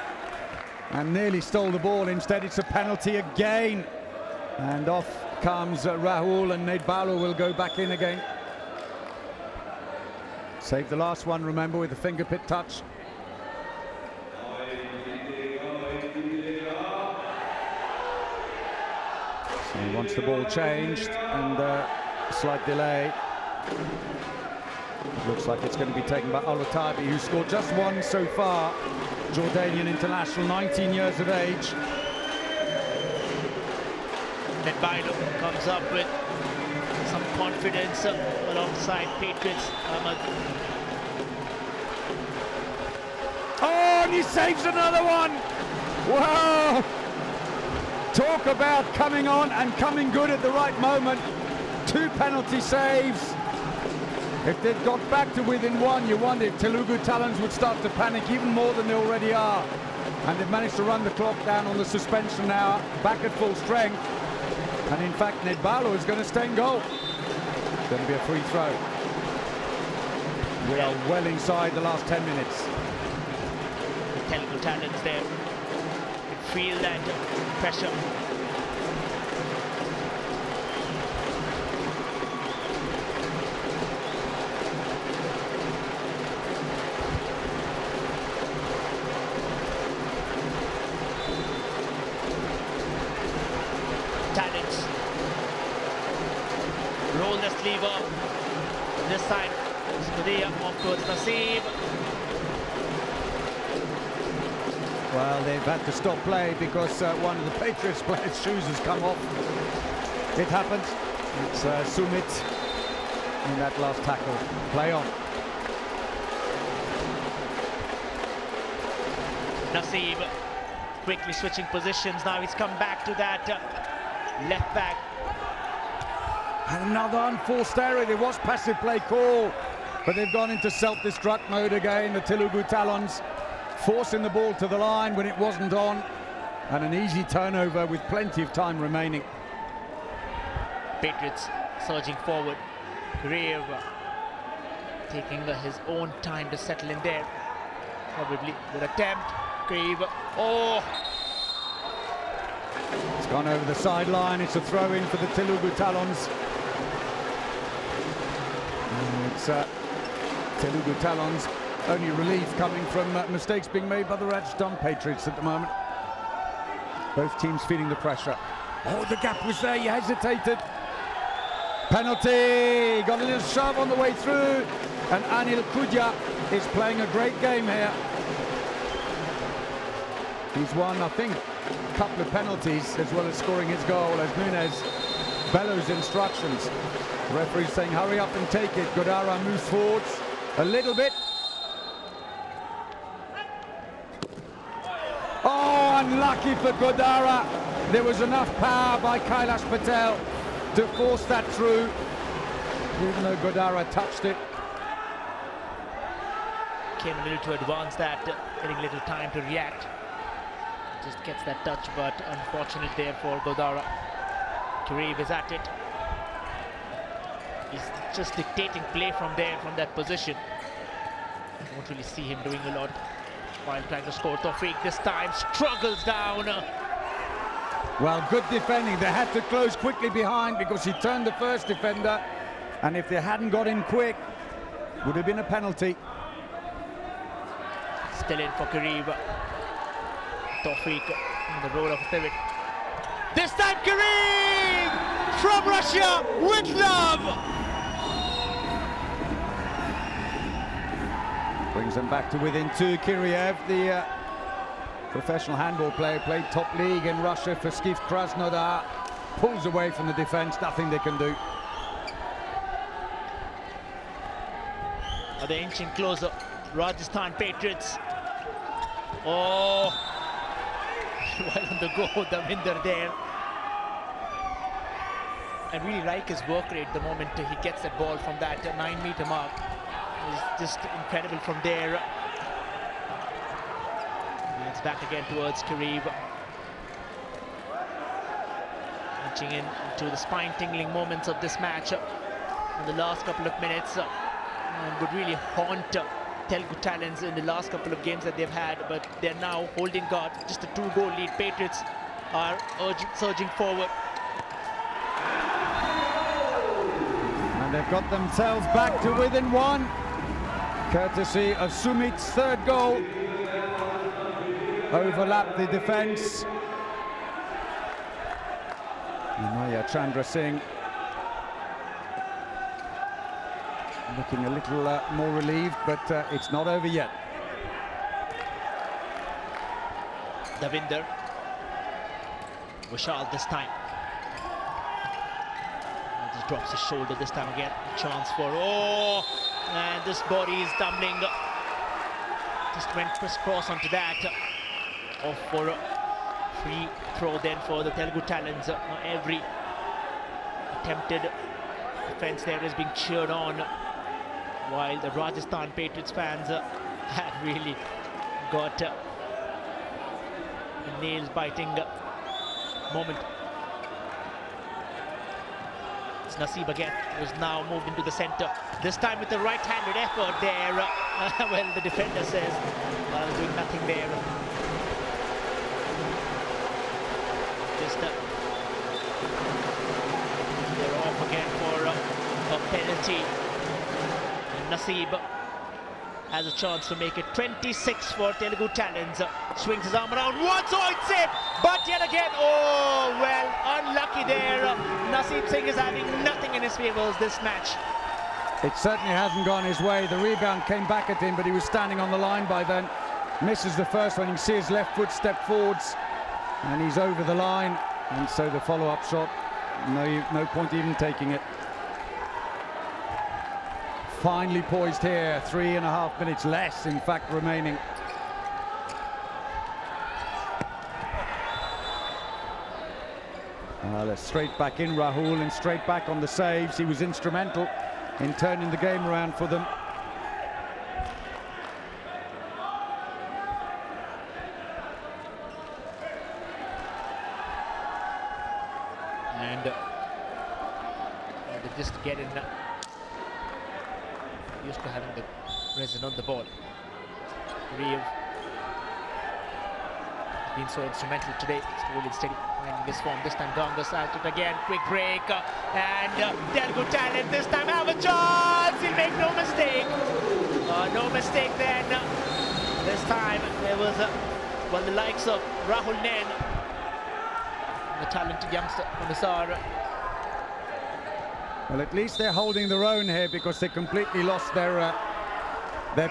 and nearly stole the ball. Instead, it's a penalty again. And off comes Rahul, and Nedbalo will go back in again. Saved the last one, remember, with the fingertip touch. So he wants the ball changed, and a slight delay. Looks like it's going to be taken by Al-Otabi, who scored just one so far. Jordanian international, 19 years of age. Nedbalo comes up with some confidence alongside Patriots. Oh, and he saves another one! Wow! Talk about coming on and coming good at the right moment. 2 penalty saves. If they'd got back to within 1, you wonder if Telugu Talents would start to panic even more than they already are. And they've managed to run the clock down on the suspension now, back at full strength. And in fact, Nedbalo is going to stay in goal. It's going to be a free throw. We are well inside the last 10 minutes. The Telugu Talents there. You feel that pressure. Talents roll the sleeve up. This side, Spadea off towards Naseem. Well, they've had to stop play because one of the Patriots players' shoes has come off. It happens. It's Sumit in that last tackle. Play on. Naseem quickly switching positions. Now he's come back to that left back. And another unforced error. There was passive play call, but they've gone into self-destruct mode again. The Telugu Talons forcing the ball to the line when it wasn't on, and an easy turnover with plenty of time remaining. Patriots surging forward. Grave taking his own time to settle in there. Probably good attempt. Grave. Oh! It's gone over the sideline. It's a throw-in for the Telugu Talons. And it's Telugu Talons' only relief coming from mistakes being made by the Rajasthan Patriots at the moment. Both teams feeling the pressure. Oh, the gap was there. He hesitated. Penalty. Got a little shove on the way through. And Anil Kudya is playing a great game here. He's won, I think, a couple of penalties as well as scoring his goal as Nunez bellows instructions. The referee saying hurry up and take it. Godara moves forwards a little bit. Oh, unlucky for Godara. There was enough power by Kailash Patel to force that through, even though Godara touched it. Came a little to advance that, getting a little time to react. Just gets that touch, but unfortunate there for Godara. Kareem is at it. He's just dictating play from there, from that position. Don't really see him doing a lot while trying to score. Tawfiq this time struggles down. Well, good defending. They had to close quickly behind because he turned the first defender, and if they hadn't got in quick, would have been a penalty. Still in for Kareem. Tawfiq on the road of a pivot. This time Kareem from Russia with love. Brings them back to within two. Kiriev, the professional handball player, played top league in Russia for Skiv Krasnodar, pulls away from the defense, nothing they can do. Are they inching closer? Rajasthan Patriots. Oh, well on the go, Davinder there. I really like his work rate the moment he gets that ball from that 9-meter mark. It's just incredible from there. It's back again towards Kareem. Inching into the spine-tingling moments of this match in the last couple of minutes. And would really haunt Telugu Talents in the last couple of games that they've had, but they're now holding guard. Just a 2-goal lead. Patriots are surging forward. And they've got themselves back to within one, courtesy of Sumit's third goal. Overlapped the defence. Maya Chandra Singh looking a little more relieved, but it's not over yet. Davinder. Vishal this time. Just drops his shoulder this time again. Chance for, oh, and this body is tumbling. Just went crisscross onto that. Off for a free throw then for the Telugu Talents. Every attempted offense there is being cheered on, while the Rajasthan Patriots fans had really got a nail-biting moment. It's Naseeb again, who's now moved into the centre. This time with the right-handed effort there. Well, the defender says, well, doing nothing there. Just they're off again for a penalty. And Naseeb has a chance to make it 26 for Telugu Talents. Swings his arm around once, oh, it's it! But yet again, oh, well, unlucky there. Naseeb Singh is having nothing in his favours this match. It certainly hasn't gone his way. The rebound came back at him, but he was standing on the line by then. Misses the first one. You can see his left foot step forwards, and he's over the line. And so the follow-up shot, no point even taking it. Finely poised here, 3.5 minutes less, in fact, remaining. Straight back in Rahul, and straight back on the saves. He was instrumental in turning the game around for them. And they just get in. Used to having the resin on the ball. Reeve has been so instrumental today. Slowly and steady finding his form. This time Gangas at it again. Quick break. And Telugu Talent this time have a chance. He'll make no mistake. No mistake then. This time there was well, the likes of Rahul Nain, the talented youngster from the Sahara. Well, at least they're holding their own here, because they completely lost their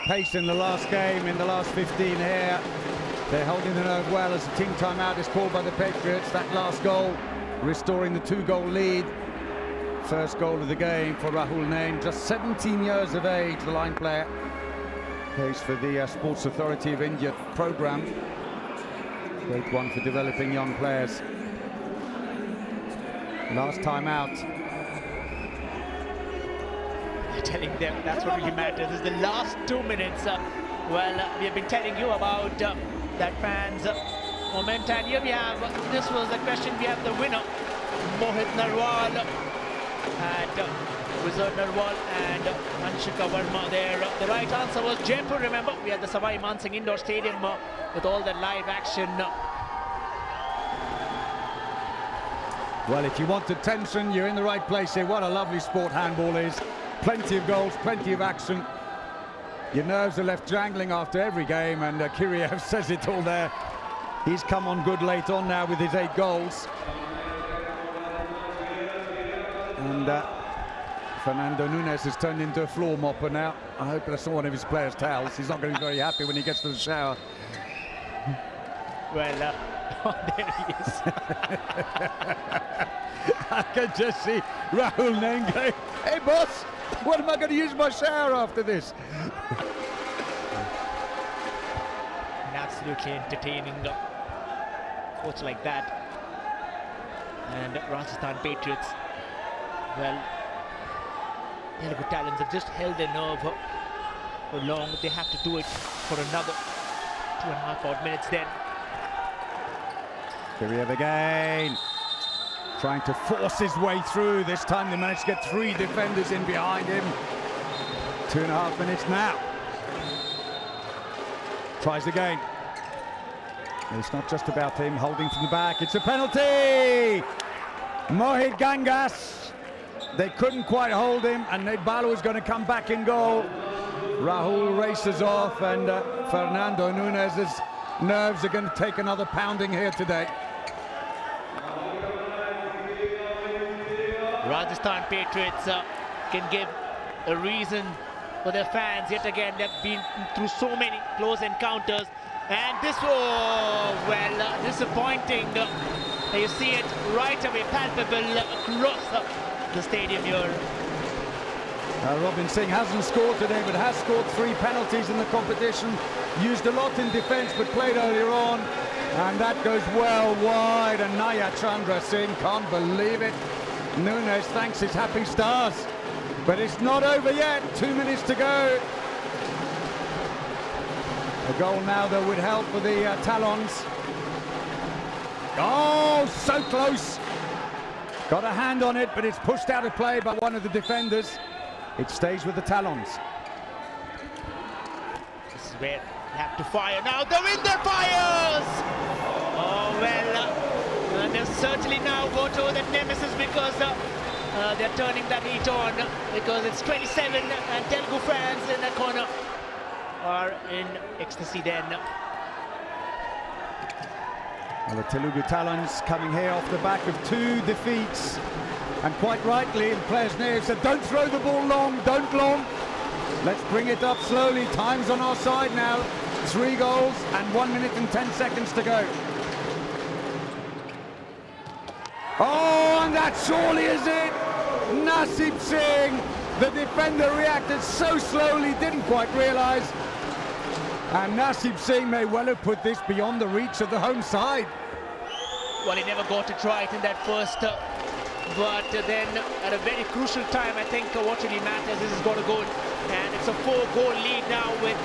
pace in the last game, in the last 15 here. They're holding their own well as the team timeout is called by the Patriots. That last goal, restoring the 2-goal lead. First goal of the game for Rahul Nain, just 17 years of age, the line player. Plays for the Sports Authority of India program. Great one for developing young players. Last time out. Telling them that's what really matters. This is the last 2 minutes. Well, we have been telling you about that fans moment. And here we have, this was the question, we have the winner, Mohit Narwal and Wizard Narwal and Anshika Verma there. The right answer was Jaipur. Remember, we had the Savai Man Singh Indoor Stadium with all the live action. Well, if you wanted tension, you're in the right place here. What a lovely sport handball is. Plenty of goals, plenty of action. Your nerves are left jangling after every game, and Kiriev says it all there. He's come on good late on now with his 8 goals. And Fernando Nunes has turned into a floor mopper now. I hope that's not one of his players' towels. He's not going to be very happy when he gets to the shower. Well, oh, there he is. I can just see Rahul Nain going, hey boss, what am I going to use my shower after this? An absolutely entertaining coach like that. And Rajasthan Patriots, well, Telugu Talents have just held their nerve for long. They have to do it for another 2.5 odd minutes then. Kiriev again, trying to force his way through. This time they managed to get 3 defenders in behind him. 2.5 minutes now. Tries again. It's not just about him holding from the back. It's a penalty! Mohit Gangas. They couldn't quite hold him, and Nedbalo is going to come back in goal. Rahul races off, and Fernando Nunes' nerves are going to take another pounding here today. Rajasthan Patriots can give a reason for their fans. Yet again, they've been through so many close encounters, and this, oh, well, disappointing. You see it right away, palpable across the stadium here. Robin Singh hasn't scored today, but has scored 3 penalties in the competition. Used a lot in defence, but played earlier on, and that goes well wide. And Naya Chandra Singh can't believe it. Nunes thanks his happy stars, but it's not over yet. 2 minutes to go. A goal now that would help for the Talons. Oh, so close. Got a hand on it, but it's pushed out of play by one of the defenders. It stays with the Talons. This is where they have to fire now. The winner fires! Oh, well, they've certainly now got over that nemesis, because they're turning that heat on, because it's 27 and Telugu fans in that corner are in ecstasy then. Well, the Telugu Talons coming here off the back of 2 defeats. And quite rightly, the players near said, don't throw the ball long, don't long. Let's bring it up slowly. Time's on our side now. 3 goals and 1 minute and 10 seconds to go. Oh, and that surely is it. Nasib Singh, the defender, reacted so slowly, didn't quite realise. And Nasib Singh may well have put this beyond the reach of the home side. Well, he never got it right in that first, but then at a very crucial time, I think what really matters is he's got a goal. And it's a 4-goal lead now with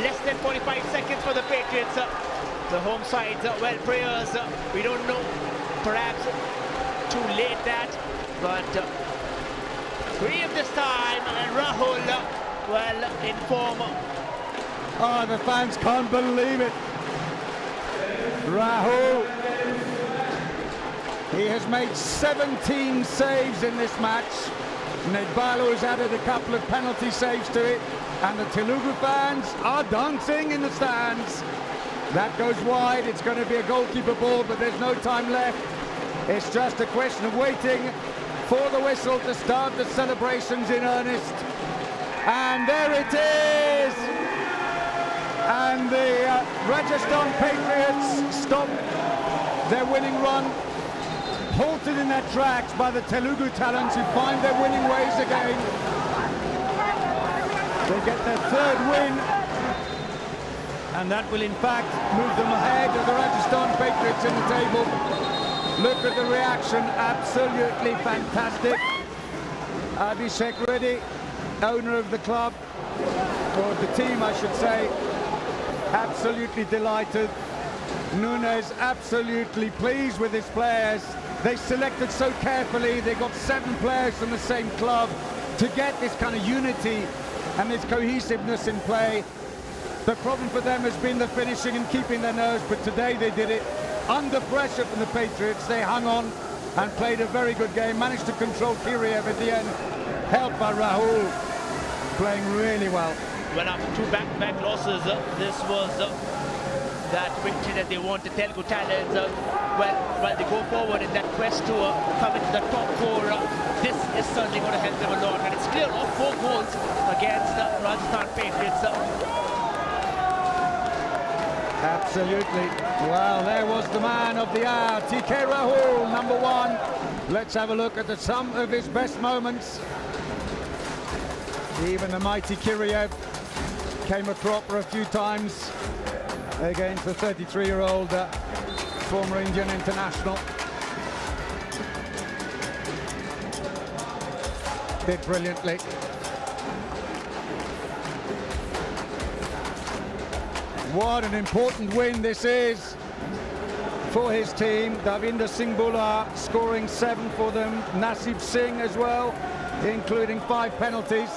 less than 45 seconds for the Patriots. The home side, well, prayers, we don't know, perhaps too late that, but Kiriev this time, and Rahul, well, in form. Oh, the fans can't believe it. Rahul, he has made 17 saves in this match. Nedbalo has added a couple of penalty saves to it, and the Telugu fans are dancing in the stands. That goes wide. It's going to be a goalkeeper ball, but there's no time left. It's just a question of waiting for the whistle to start the celebrations in earnest. And there it is! And the Rajasthan Patriots stop their winning run, halted in their tracks by the Telugu Talents, who find their winning ways again. They get their 3rd win, and that will in fact move them ahead of the Rajasthan Patriots in the table. Look at the reaction, absolutely fantastic. Abhishek Reddy, owner of the club, or the team I should say, absolutely delighted. Nunes absolutely pleased with his players. They selected so carefully. They got 7 players from the same club to get this kind of unity and this cohesiveness in play. The problem for them has been the finishing and keeping their nerves, but today they did it under pressure from the Patriots. They hung on and played a very good game, managed to control Kiriev at the end, helped by Rahul, playing really well. Well, after 2 back-to-back losses, this was that victory that they wanted. Telugu Talents, while they go forward in that quest to come into the top 4, this is certainly going to help them a lot. And it's clear of 4 goals against Rajasthan Patriots. Absolutely. Well, there was the man of the hour, TK Rahul, number 1. Let's have a look at some of his best moments. Even the mighty Kiriev came a cropper a few times against the 33-year-old former Indian international. Did brilliantly. What an important win this is for his team. Davinder Singh Bula scoring 7 for them. Nasib Singh as well, including 5 penalties.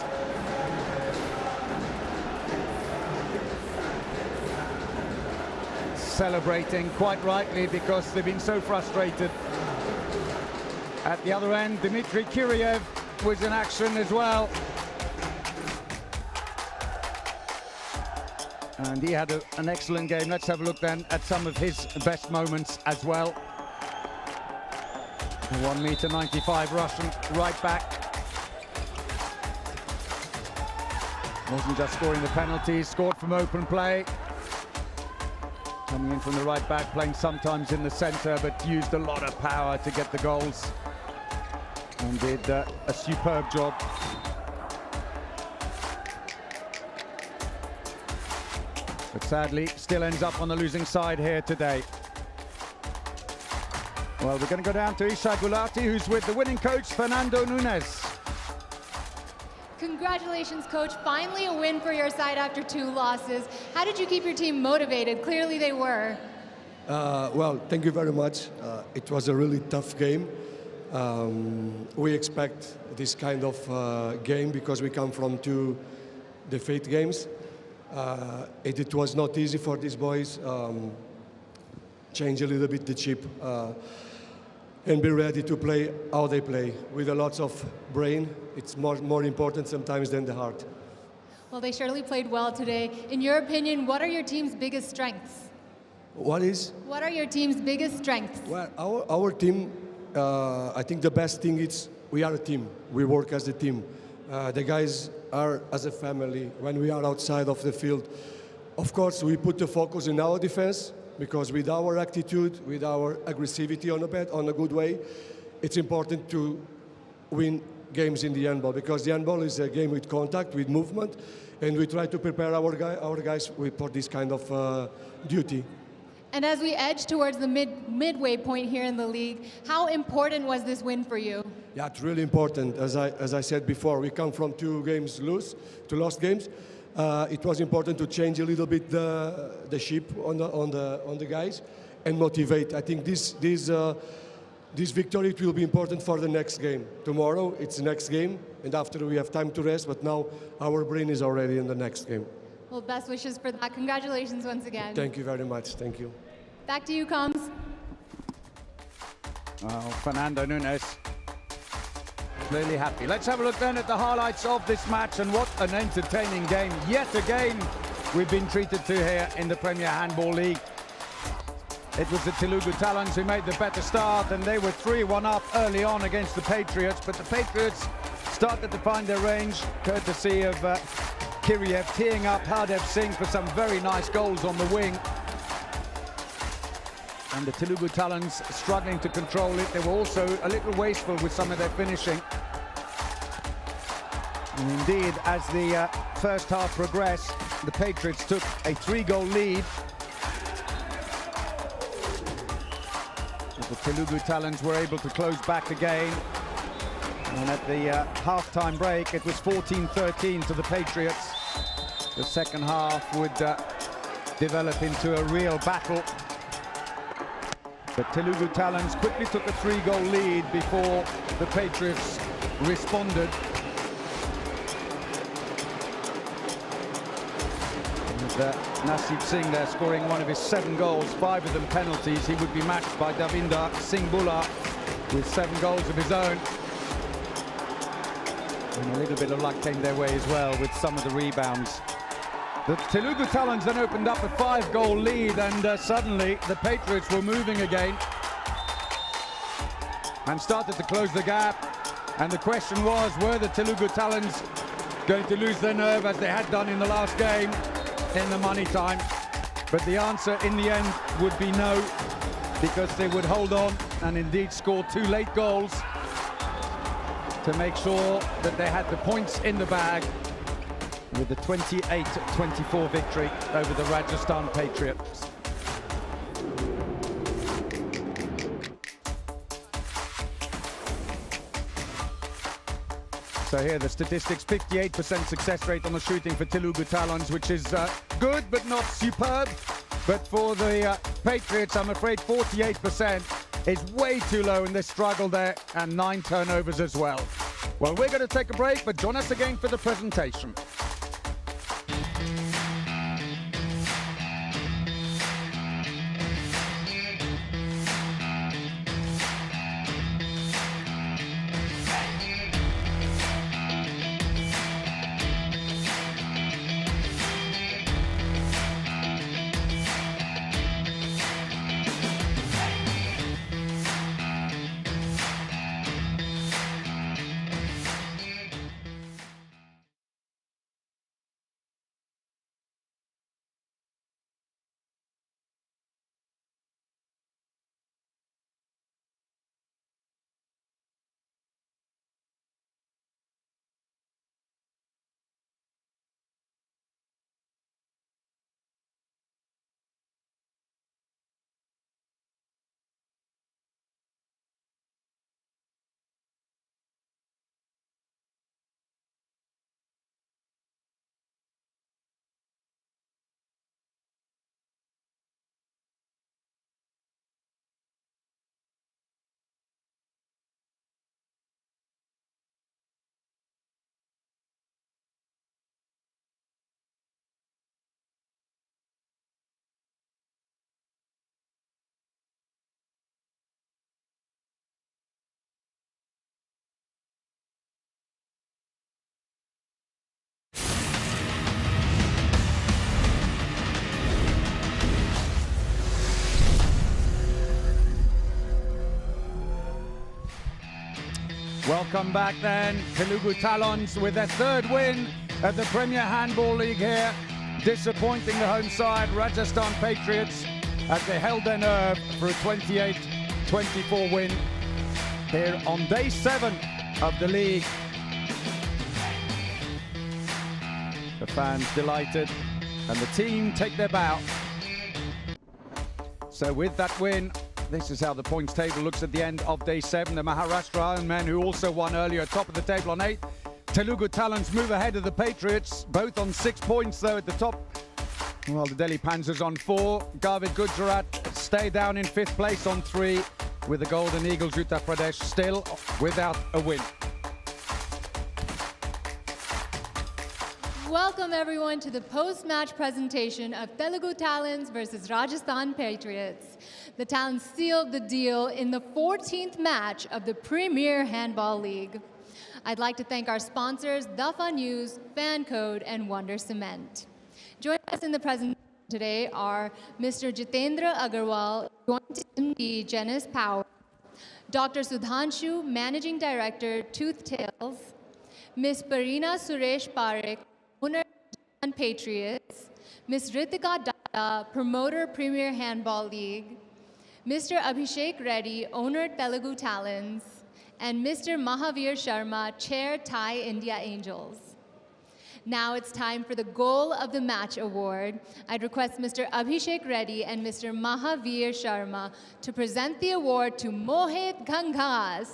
Celebrating quite rightly because they've been so frustrated. At the other end, Dmitry Kiriev was in action as well. And he had an excellent game. Let's have a look then at some of his best moments as well. 1m95 Russian right back. Wasn't just scoring the penalties, scored from open play. Coming in from the right back, playing sometimes in the centre, but used a lot of power to get the goals. And did a superb job. But sadly, still ends up on the losing side here today. Well, we're going to go down to Isha Gulati, who's with the winning coach, Fernando Nunes. Congratulations, Coach. Finally a win for your side after 2 losses. How did you keep your team motivated? Clearly they were. Well, thank you very much. It was a really tough game. We expect this kind of game because we come from 2 defeat games. It was not easy for these boys. Change a little bit the chip and be ready to play how they play with a lot of brain. It's more important sometimes than the heart. Well, they surely played well today. In your opinion, what are your team's biggest strengths? What are your team's biggest strengths? Well, our team, I think the best thing is we are a team. We work as a team. The guys are as a family when we are outside of the field. Of course, we put the focus in our defense because with our attitude, with our aggressivity on a good way, it's important to win games in the handball because the handball is a game with contact, with movement, and we try to prepare our guys for this kind of duty. And as we edge towards the midway point here in the league, how important was this win for you? Yeah, it's really important. As I said before, we come from 2 lost games. It was important to change a little bit the ship on the guys and motivate. I think this victory will be important for the next game. Tomorrow it's the next game, and after we have time to rest. But now our brain is already in the next game. Well, best wishes for that. Congratulations once again. Thank you very much. Thank you. Back to you, Combs. Well, Fernando Nunes clearly happy. Let's have a look then at the highlights of this match, and what an entertaining game yet again we've been treated to here in the Premier Handball League. It was the Telugu Talents who made the better start, and they were 3-1 up early on against the Patriots, but the Patriots started to find their range, courtesy of Kiriev teeing up Hardev Singh for some very nice goals on the wing. And the Telugu Talents struggling to control it. They were also a little wasteful with some of their finishing. And indeed, as the first half progressed, the Patriots took a 3-goal lead. But the Telugu Talents were able to close back again. And at the half-time break, it was 14-13 to the Patriots. The second half would develop into a real battle But Telugu Talents quickly took a 3-goal lead before the Patriots responded. Naseeb Singh there scoring one of his 7 goals, 5 of them penalties. He would be matched by Davinder Singh Bula with 7 goals of his own. And a little bit of luck came their way as well with some of the rebounds. The Telugu Talents then opened up a 5-goal lead, and suddenly the Patriots were moving again and started to close the gap. And the question was, were the Telugu Talents going to lose their nerve as they had done in the last game in the money time? But the answer in the end would be no, because they would hold on and indeed score 2 late goals to make sure that they had the points in the bag with the 28-24 victory over the Rajasthan Patriots. So here the statistics: 58% success rate on the shooting for Telugu Talents, which is good but not superb. But for the Patriots, I'm afraid 48% is way too low, and they struggle there, and 9 turnovers as well. Well, we're going to take a break, but join us again for the presentation. Welcome back then. Telugu Talents with their 3rd win at the Premier Handball League here. Disappointing the home side, Rajasthan Patriots, as they held their nerve for a 28-24 win here on day 7 of the league. The fans delighted, and the team take their bow. So with that win, this is how the points table looks at the end of day 7. The Maharashtra men, who also won earlier, top of the table on 8. Telugu Talents move ahead of the Patriots, both on 6 points though at the top, while the Delhi Panthers on 4. Garvit Gujarat stay down in 5th place on 3, with the Golden Eagles Uttar Pradesh still without a win. Welcome everyone to the post-match presentation of Telugu Talents versus Rajasthan Patriots. The Talents sealed the deal in the 14th match of the Premier Handball League. I'd like to thank our sponsors, The Fun News, Fan Code, and Wonder Cement. Joining us in the presentation today are Mr. Jitendra Agarwal, Joint MD, Genesis Power, Dr. Sudhanshu, Managing Director, Tooth Tales, Ms. Parina Suresh Parekh, owner of Patriots, Ms. Ritika Dada, promoter Premier Handball League, Mr. Abhishek Reddy, owner Telugu Talents, and Mr. Mahavir Sharma, chair Thai India Angels. Now it's time for the Goal of the Match award. I'd request Mr. Abhishek Reddy and Mr. Mahavir Sharma to present the award to Mohit Gangas.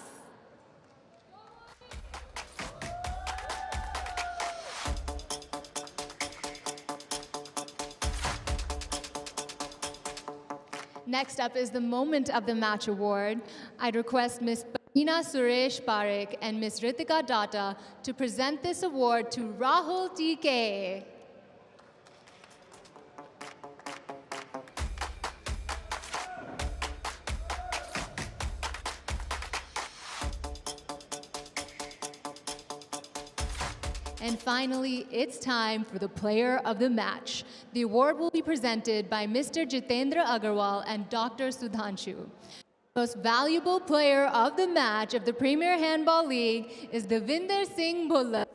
Next up is the Moment of the Match Award. I'd request Ms. Parina Suresh Parekh and Ms. Ritika Datta to present this award to Rahul TK. And finally, it's time for the Player of the Match. The award will be presented by Mr. Jitendra Agarwal and Dr. Sudhanshu. Most valuable player of the match of the Premier Handball League is Devinder Singh Bhullar.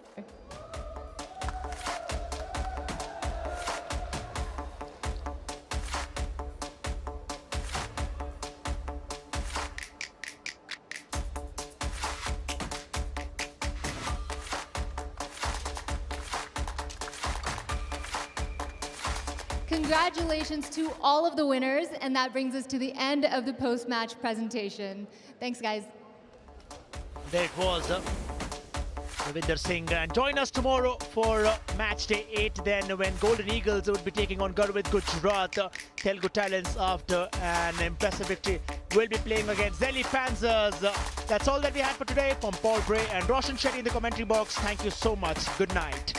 Congratulations to all of the winners, and that brings us to the end of the post-match presentation. Thanks, guys. There it was, Devinder Singh. And join us tomorrow for match day 8, then when Golden Eagles would be taking on Garvit Gujarat. Telugu Talents, after an impressive victory, will be playing against Delhi Panthers. That's all that we had for today. From Paul Bray and Roshan Shetty in the commentary box, thank you so much. Good night.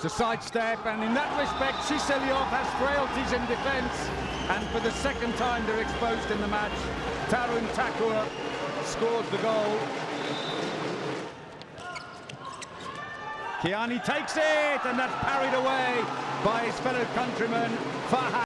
To sidestep, and in that respect, Shiselyov has frailties in defence, and for the second time they're exposed in the match. Tarun Thakur scores the goal. Kiani takes it, and that's parried away by his fellow countryman Fahad.